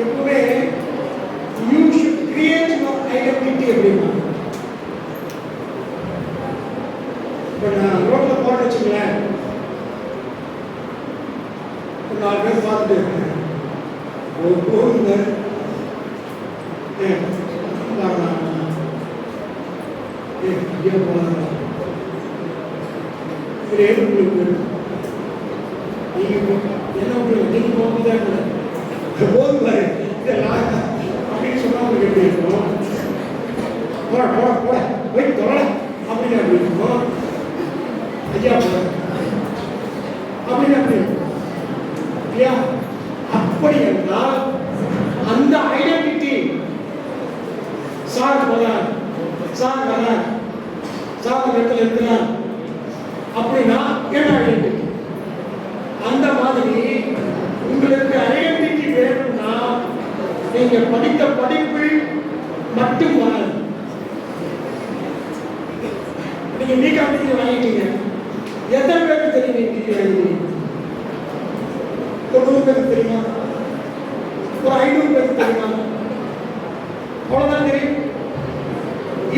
எப்பவுமே you should create your identity அப்படின்னா. இப்போ நான் ரோட்டில் போட வச்சுங்களேன், 4 பேர் பார்த்துட்டு ஒரு போகுங்க அப்படின்னு சொன்னா உங்களுக்கு எப்படி இருக்கும்? போட போட போட போய் தொலை அப்படின்னு அப்படி இருக்கும். ஐயா போட அப்படின்னு அப்படி இல்லையா? அப்படி என்றால் அந்த ஐடென்டிட்டி சார் போறார், சார் வரார், சார் இடத்துல இருக்கிறார் அப்படின்னா என்ன ஐடென்டிட்டி? அந்த மாதிரி உங்களுக்கு ஐடென்டிட்டி வேணும்னா நீங்க படித்த படிப்பில் மட்டும் வராது. நீங்க நீங்க வாங்கிட்டீங்க, எத்தனை பேருக்கு தெரியும் நீங்க வாங்கிட்டீங்க? 90 பேருக்கு தெரியுமா? ஒரு 500 பேருக்கு தெரியுமா? அவ்வளவுதான் தெரியும்.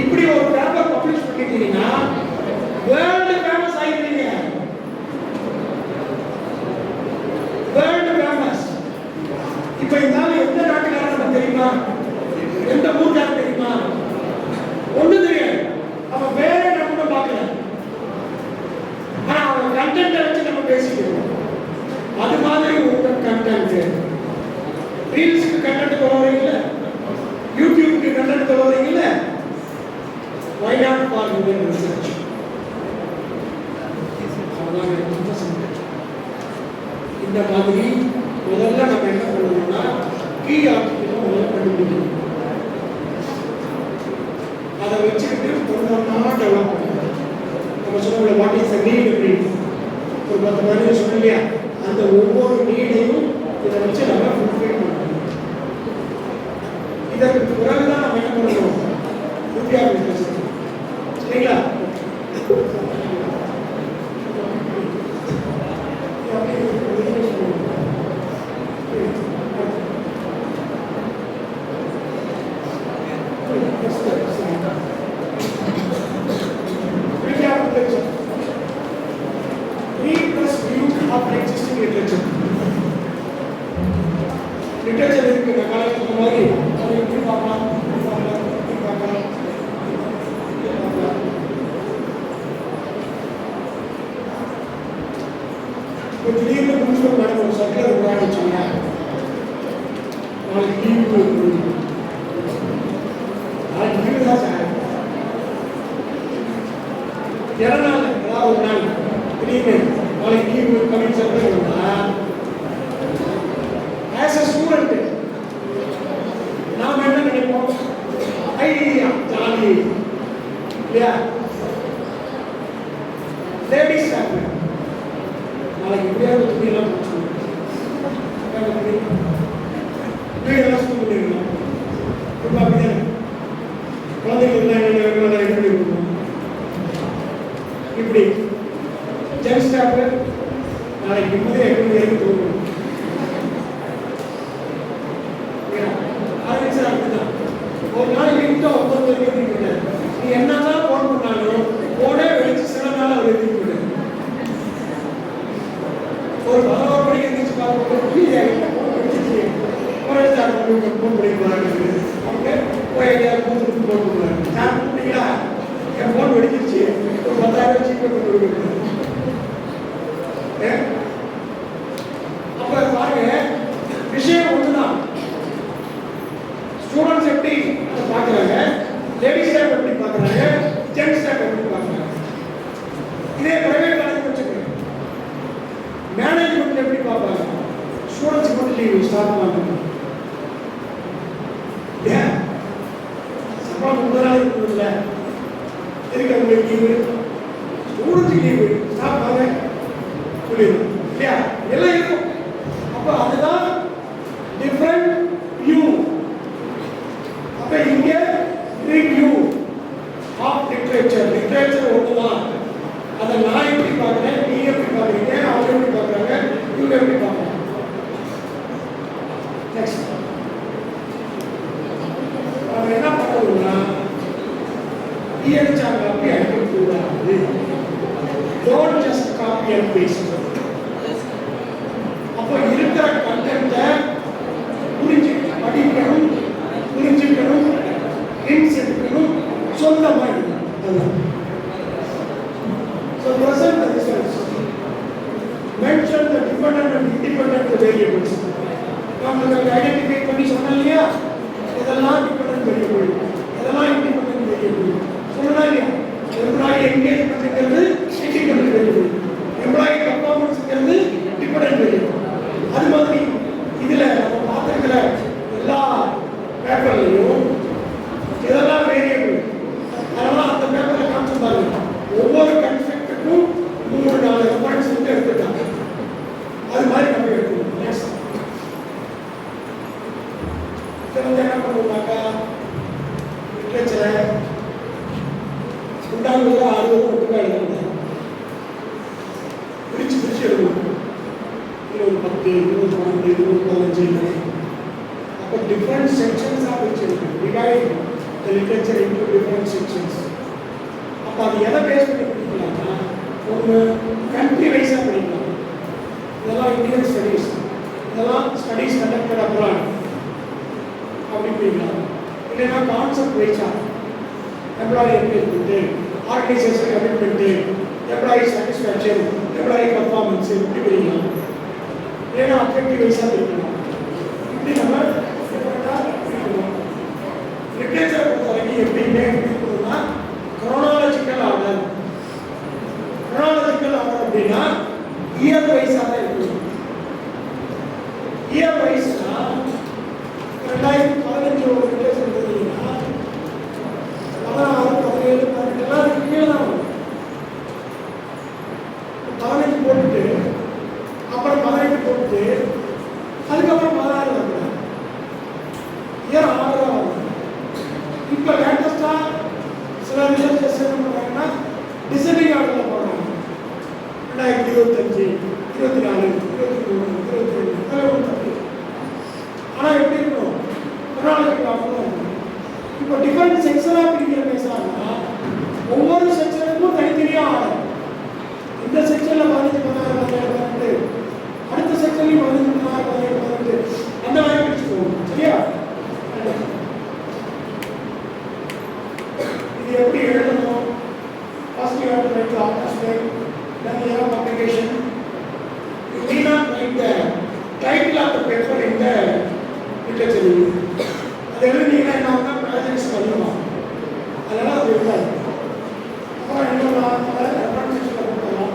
இப்படி ஒரு பேப்பர் பப்ளிஷ் பண்ணிட்டீங்கன்னா வேர்ல்டு ஃபேமஸ் ஆகிட்டீங்க. World famous. இப்ப இருந்தாலும் எந்த நாட்டுக்காரன் தெரியுமா? எந்த ஊர்க்காரன் தெரியுமா? ஒண்ணு தெரியாது. அவன் வேற நம்ம பார்க்கல, ஆனா அவன் கண்டென்ட் வச்சு நம்ம பேசிக்கிறோம். அது மாதிரி உங்க கண்டென்ட், ரீல்ஸுக்கு கண்டென்ட் கொள்வீங்கல்ல, யூடியூப்க்கு கண்டென்ட் கொள்வீங்கல்ல, why not for human research? இந்த மாதிரி முதல்ல நம்ம என்ன பண்ணணும்னா கீ ஆர்டிகிள் முதல்ல கண்டுபிடிக்கணும். அதை வச்சுக்கிட்டு ஒன்றா டெவலப் பண்ணணும். நம்ம சொன்ன வாட் இஸ் தி நீட் அப்படின்னு ஒரு 10 பேர் சொன்னோம் இல்லையா? அந்த ஒவ்வொரு நீடையும் இதை வச்சு நம்ம ஃபுல்ஃபில் பண்ணணும். இதற்கு பிறகுதான் நம்ம என்ன பண்ணணும்? உறுதியாக பேசணும். சரிங்களா? லிட்டரேச்சர் இருக்கு. இந்த காலத்துல சொன்ன மாதிரி அதை எப்படி பார்க்கலாம், எப்படி பார்க்கலாம், எப்படி பார்க்கலாம். இப்போ திடீர்னு பிரின்சிபல் மேடம் ஒரு சர்க்குலர் விளையாடுச்சுங்க, நாளைக்கு லீவு, நாளைக்கு லீவு தான் சார், நாள் ஏதாவது ஒரு நாள் திடீர்னு நாளைக்கு லீவு கமிங் சர்க்குலர் வந்தா as a student நாம் என்ன நினைப்போம்? ஐயா ஜாலி இல்லையா? லேடிஸ் ஹேப்பி, நாளைக்கு எப்படியாவது துணியெல்லாம் முடிச்சுக்கணும், வீடெல்லாம் ஸ்கூல் பண்ணிருக்கணும். இப்போ அப்படிதான் குழந்தைகளுக்குலாம் என்ன எப்படி இருக்கணும்? இப்படி ஜென்ஸ் ஸ்டாஃப் நாளைக்கு நிம்மதியாக எப்படி இருக்கு தோணும். ஒரு நாளைக்கு கிட்ட 9 பேருக்கு நீ என்னதான் போன் பண்ணாலும் போனே வெளிச்சு சில நாள் அவர் எழுதி விடு. ஒரு 11 மணிக்கு எழுந்திரிச்சு பார்க்க போன் பண்ணிக்கிறாங்க. அவங்க போய் எங்கேயாவது கூத்துட்டு போன் பண்ணுவாங்க. நான் கூப்பிட்டீங்களா என் போன் வெடிச்சிருச்சு, ஒரு 10,000 சீப்பை கொண்டு கொடுக்குறேன். அப்ப பாருங்க, விஷயம் ஒண்ணுதான். ஸ்டூடெண்ட்ஸ் எப்படி பார்க்குறாங்க, லேடிஸ் எப்படி பார்க்குறாங்க, எதுக்கு அவங்களுக்கு லீவு, ஸ்டூடெண்ட்ஸுக்கு லீவு, ஸ்டாஃப் வாங்க சொல்லிடுவோம் இல்லையா, எல்லாம் இருக்கும். அப்போ அதுதான் டிஃப்ரெண்ட் வியூ. அப்போ இங்கே ரிவ்யூ ஆஃப் லிட்ரேச்சர். லிட்ரேச்சர் ஒன்று தான். அதை நான் எப்படி பார்க்குறேன், நீ எப்படி பார்க்குறீங்க, அவங்க எப்படி பார்க்குறாங்க, இவங்க எப்படி பார்க்குறாங்க. நெக்ஸ்ட் நம்ம என்ன பண்ணணும்னா பிஎன்சாங்க அப்படி அனுப்பக்கூடாது. Don't just copy and paste. அப்போ இருக்கிற கண்டென்ட்டை படிக்கணும், புரிஞ்சுக்கணும், ஹிண்ட்ஸ் எடுக்கணும், சொல்ல மாதிரி. So present the results. Mention the dependent and independent variables. நம்ம ஐடென்டிஃபை பண்ணி சொன்னோம் இல்லையா, இதெல்லாம் டிபெண்டன்ட் வேரியபிள், இதெல்லாம் இண்டிபெண்டன்ட் வேரியபிள் சொல்லலாம் இல்லையா. எம்ப்ளாயி என்கேஜ்மெண்ட்ங்கிறது இண்டிபெண்டன்ட் வேரியபிள், எம்ப்ளாயி பர்ஃபார்மன்ஸ்ங்கிறது டிபெண்டன்ட் வேரியபிள். அது மாதிரி இதில் நம்ம பார்த்துருக்கிற எல்லா பேப்பர்லையும் இதெல்லாம் வேரியபிள். அதெல்லாம் அந்த பேப்பரில் காமிச்சிருந்தாங்க. ஒவ்வொரு கன்செப்டுக்கும் 3-4 ரெஃபரன்ஸ் வந்து எடுத்துட்டாங்க. அது மாதிரி நம்ம எடுக்கணும். நெக்ஸ்ட் வந்து என்ன பண்ணுவாங்க, லிட்ரேச்சரை உண்டாங்க 60 ஒட்டுக்காக எழுதுவாங்க. பிரித்து எழுதுவோம். 10, 20, 12, 15. அப்போ டிஃப்ரெண்ட் செக்ஷன்ஸாக பிரித்து எழுதுவோம். Divide the literature into different sections. அப்போ அது எதை பேஸ் பண்ணி படிக்கலாம்னா, ஒன்று கண்ட்ரி வைஸாக படிக்கலாம். இதெல்லாம் இந்தியன் ஸ்டடீஸ், இதெல்லாம் ஸ்டடீஸ் கண்டக்டட் அப்ராட் அப்படி படிக்கலாம். இல்லைன்னா கான்செப்ட் வைஸாக employee engagement, organisation commitment, employee satisfaction, employee performance இப்படி படிக்கலாம். இல்லைன்னா அப்ஜெக்டிவ் வைஸாக படிக்கலாம். இப்படி நம்ம டிஃப்ரெண்ட்டாக படிக்கணும். லிட்ரேச்சரை பொறுத்த வரைக்கும் எப்படின்னா chronological order. Chronological order அப்படின்னா இயர் வைஸாக இருக்கும். இயர் வைஸ்னா 2015 ஒரு லிட்ரேச்சர் எடுத்தீங்கன்னா 16, 17, 18 எல்லாம் கீழே தான் வரும். 15 போட்டுட்டு அப்புறம் 18 போட்டுட்டு அதுக்கப்புறம் 16 வந்துடும். இயர் 6 தான் வரும். இப்போ லேட்டஸ்டாக சில ரிசர்ச்சர்ஸ் என்ன பண்ணுறாங்கன்னா டிசெண்டிங் ஆர்டரில் போடுறாங்க. 2025, 24, 23, 22 அதில் ஒன்று தப்பு. ஆனால் எப்படி இருக்கணும், குரோனாலஜிக்கல் ஆர்டர் தான் இருக்கணும். இப்போ டிஃபரெண்ட் செக்ஷனாக பிரிக்கிற பேசுகிறாங்கன்னா ஒவ்வொரு செக்ஷனுக்கும் தனித்தனியாக ஆர்டர். இந்த செக்ஷனில் 15, 16, 17, 18, அடுத்த செக்ஷன்லையும் 15, 16, 17, 18 அந்த மாதிரி பிரிச்சு போகணும். சரியா? எப்படி எழுதணும்? First you have to write the author's name, then you have publication. You may not write the title of the paper in the literature review. அது எழுதினீங்கன்னா என்ன ஆகும்னா ப்ராஜெக்ட்ஸ் பண்ணுவோம். அதனால் அது இருக்காது. அப்புறம் என்ன ரெஃபரன்ஸ் செக்ஷனில் கொடுக்கலாம்.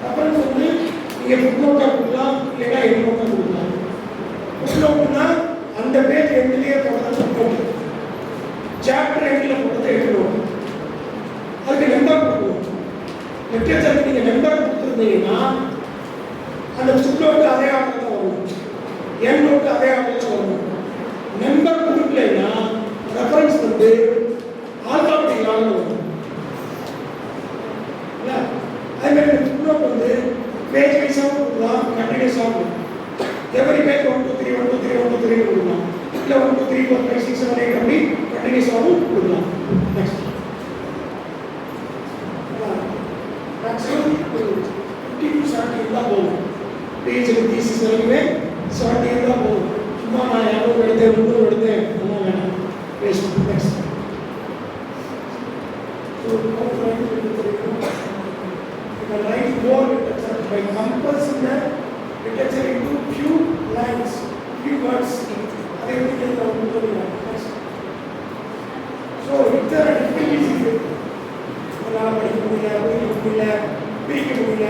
ரெஃபரன்ஸ் வந்து நீங்கள் ஃபுட்நோட்டாக கொடுக்கலாம், இல்லைன்னா எண்ட்நோட்டாக கொடுக்கலாம். ஃபுட்நோட்னா அந்த பேஜ் எண்ட்லேயே போடுறது ஃபுட்நோட்டு, சாப்டர் எண்டில் போடுறது எண்ட்நோட்டு. அதுக்கு நம்பர் கொடுக்கணும். லிட்ரேச்சருக்கு நீங்கள் நம்பர் கொடுத்துருந்தீங்கன்னா அந்த ஃபுட்நோட்டு அதே ஆர்டர் தான் வரும், எண்ட் நோட்டு அதே ஆர்டர் தான் வரும். நம்பர் கொடுக்கலைன்னா ரெஃபரன்ஸ் வந்து ஆல்பாபெட்டிக் ஆர்டர் வரும். இல்லை அதேமாதிரி ஃபுட்நோட் வந்து பேஜ் வைஸாகவும் கொடுக்கலாம், கண்டினியூஸாகவும் கொடுக்கலாம். எவரி பேஜ் 1, 2, 3, 1, 2, 3, 1, 2, 3 கொடுக்கலாம். இல்லை 1, 2, 3, 4, 5, 6, 7, 8 அப்படி கண்டினியூஸாகவும் கொடுக்கலாம். நெக்ஸ்ட் மேக்ஸிமம் 50 to 70 தான் போகும். பேஜில் தீசிஸ் வரைக்குமே 70 தான் போகும். சும்மா நான் 200 எடுத்தேன் 300 எடுத்தேன் அதெல்லாம் வேணாம். Paste next write more literature by compressing the literature into few lines, few words. அதே வந்து next. So if there are difficulties, அதனால் படிக்க முடியல, புரிஞ்சிக்க முடியல, பிரிக்க முடியல,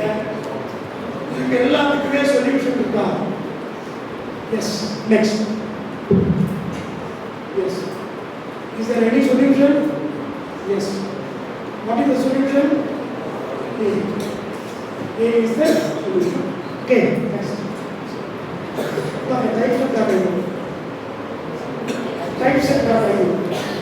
இதுக்கு எல்லாத்துக்குமே சொல்யூஷன் இருக்கா? Yes. Next yes. Is there any solution? Yes. What is the solution? A. A is the solution. Okay, next. Okay, types of W. Types of W.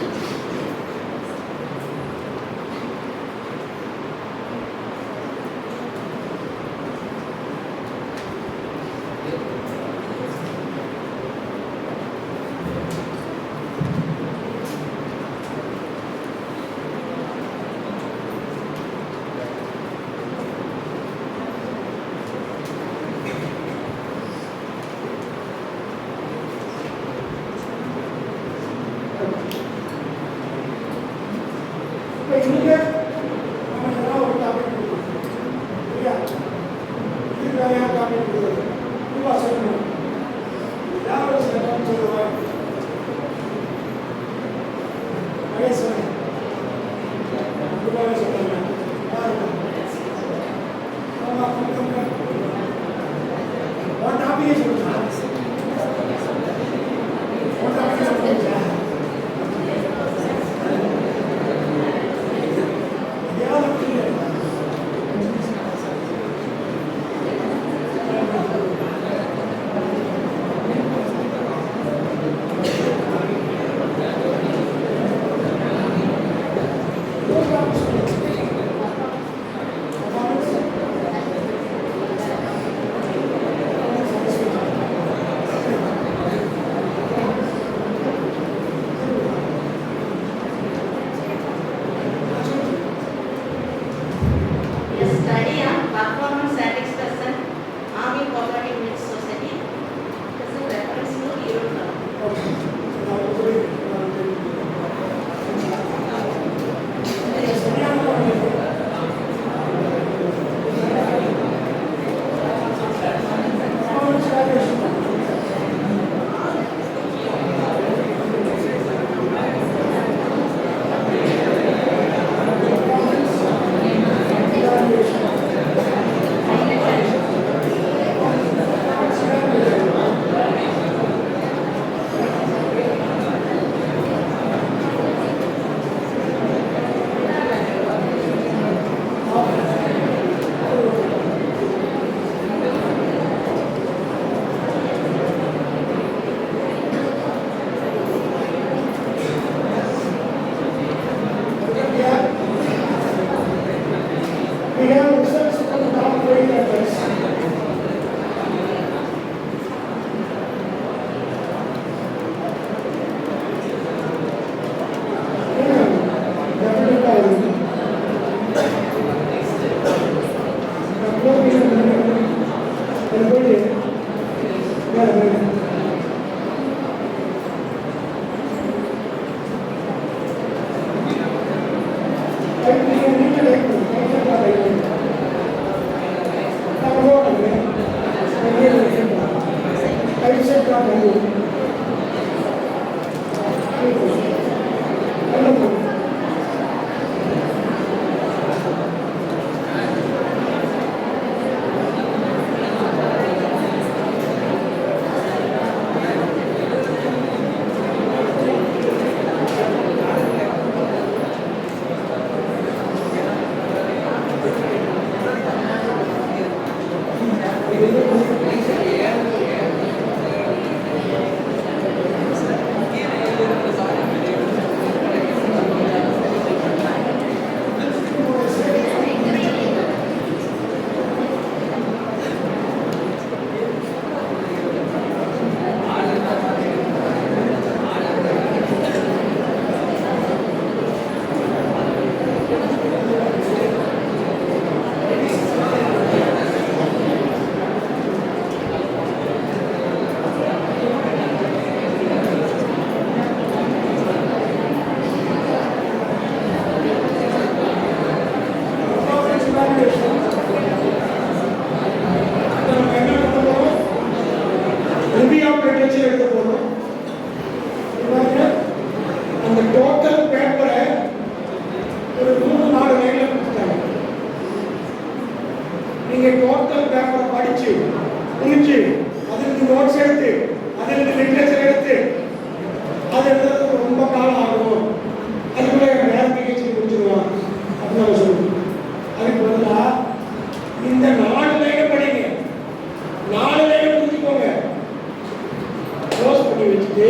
நம்ம சொல்லுவோம். அதுக்கு பதிலாக இந்த 4 லைனை படிங்க, 4 லைனை புரிஞ்சுக்கோங்க, க்ளோஸ் பண்ணி வச்சுட்டு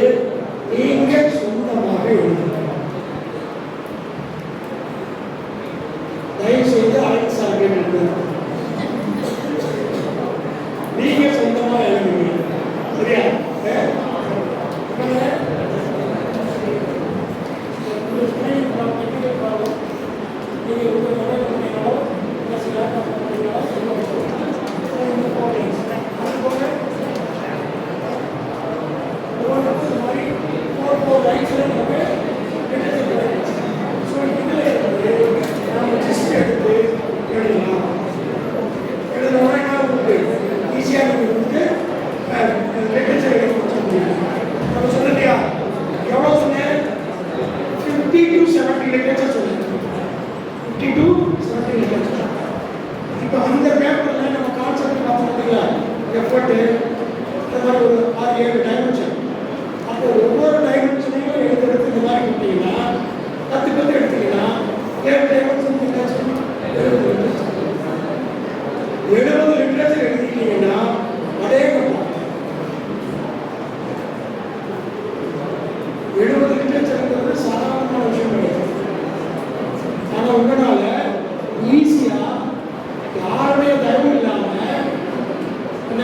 நீங்க சொந்தமாக எழுதுங்க. தயவு செய்து அழைத்து சாப்பிட்டு நீங்க சொந்தமா எழுதுங்க. சரியா? இப்போ அந்த பேப்பர்ல நம்ம கான்செப்ட் பார்த்தோம்னா எஃபர்ட் இந்த மாதிரி ஒரு 6-7 டைமென்ஷன். அப்போ ஒவ்வொரு டைமென்ஷனையும் எடுத்து இந்த மாதிரி கொடுத்தீங்கன்னா 10 எடுத்தீங்கன்னா 7 டைமென்ஷன் 70 லிட்ரேச்சர் எடுத்துக்கிட்டீங்கன்னா அதே கட்டம் 70 லிட்ரேச்சர்ங்கிறது சாதாரணமான விஷயம் கிடையாது. ஆனால் உங்களால ஈஸியா யாருடைய தயவும் இல்லாம என்ன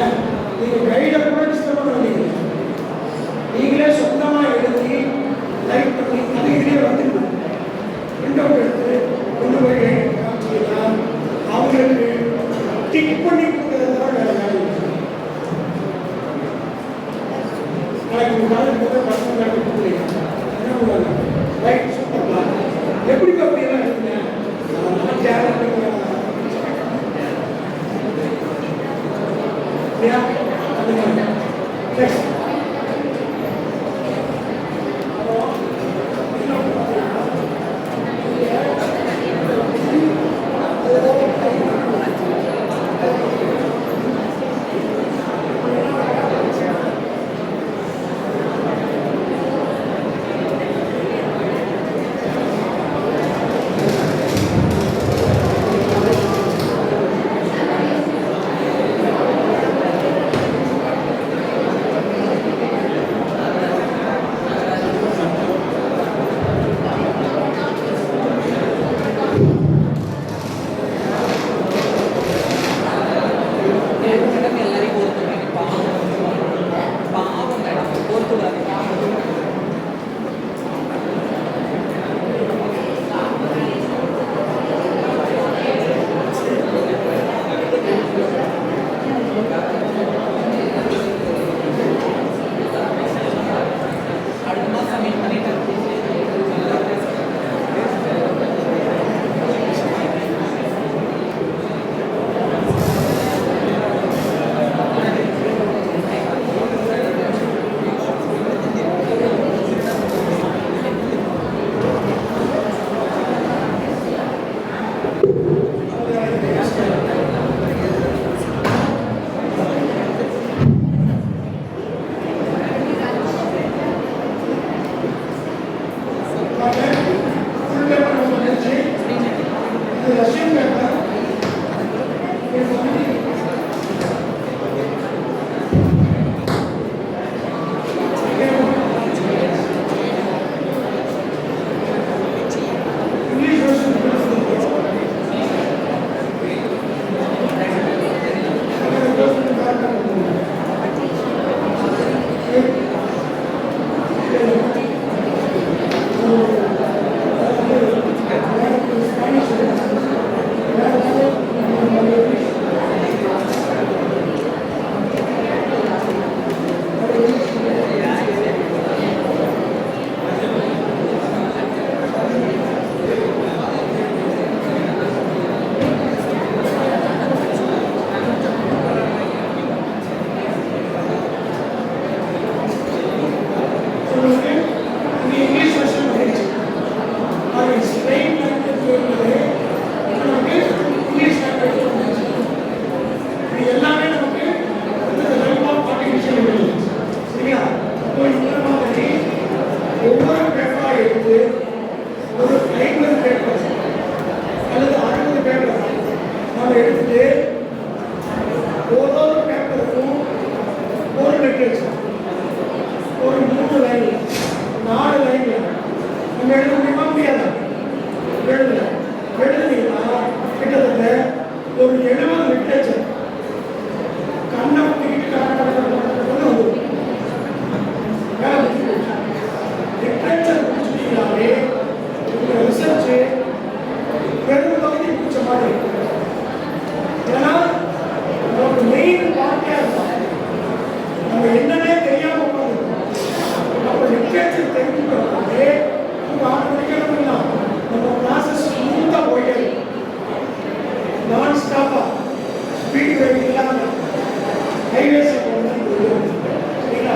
நீங்க கைட கூட டிஸ்டர்ப் பண்ண வேண்டியது, நீங்களே சொந்தமா எழுதி லைக் பண்ணி அது இதுலேயே வந்துருக்கு பிரிண்ட் அவுட் எடுத்து கொண்டு போய் காமிச்சீங்கன்னா அவங்களுக்கு டிக் பண்ணி கொடுக்கறதுனால வேற வேலை நாளைக்கு ஒரு நாள் பசங்க கொடுக்குறீங்க என்ன பண்ணுவாங்க, ரைட் சூப்பர்ப்பா எப்படி அப்படியெல்லாம் இருக்குங்க அதெல்லாம் கேரட் Yeah, next. எடுத்துட்டு ஒவ்வொரு பேப்பருக்கும் ஒரு லிட்ரேச்சர் ஒரு 3 லைன்ல 4 லைன்ல நம்ம எழுத முடியுமா முடியாதா? எழுதுனீங்கன்னா கிட்டத்தட்ட ஒரு 70 லிட்ரேச்சர் கண்ணை பிடிக்கிட்டு வந்துடும். லிட்ரேச்சர் முடிச்சுட்டீங்கன்னாலே ரிசர்ச்சு பெரும் பகுதி பிடிச்ச மாதிரி இருக்கும். ஏன்னா நமக்கு மெயின் பார்ட்டே இருக்கும். நம்ம என்னன்னே தெரியாம உட்காந்துருக்கோம். நம்ம லிட்ரேச்சர் தெரிஞ்சுக்கிறோம்னாலே நம்ம ஆட்டோமேட்டிக்காக நம்ம ப்ராசஸ் ஸ்மூத்தாக போயிட்டே இருக்கும். நான் ஸ்டாப்பாக ஸ்பீட் பிரேக் இல்லாமல் ஹைவேஸ் சரிங்களா?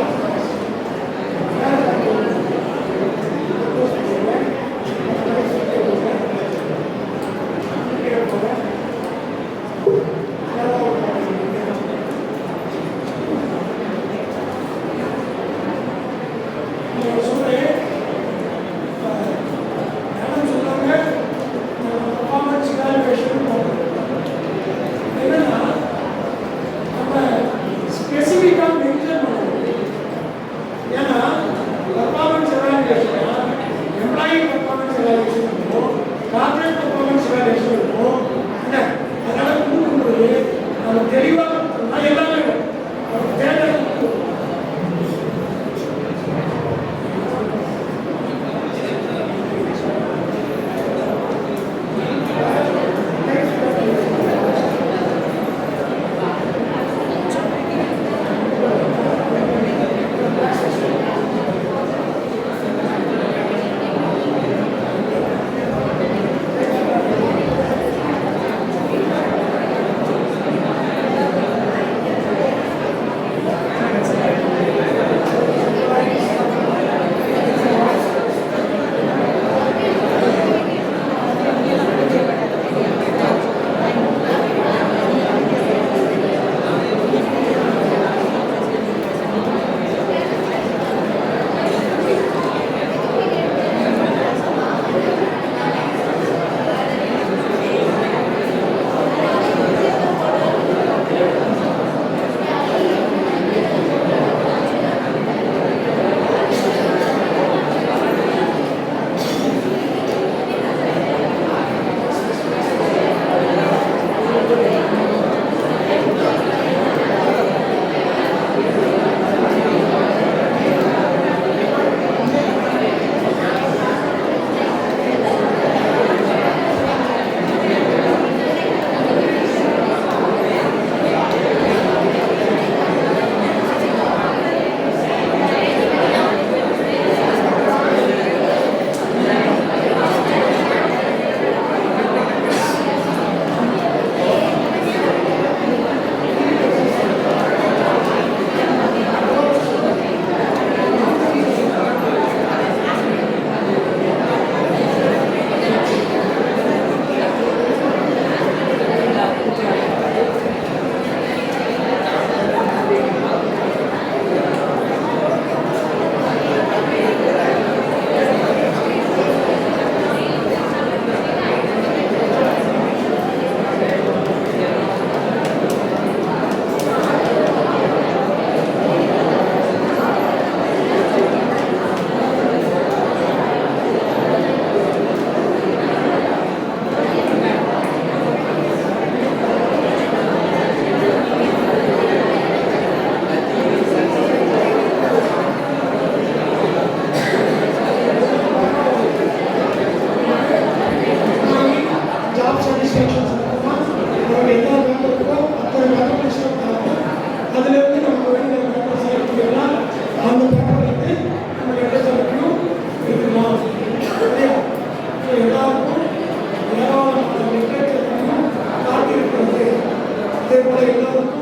அதே போல எல்லோருக்கும்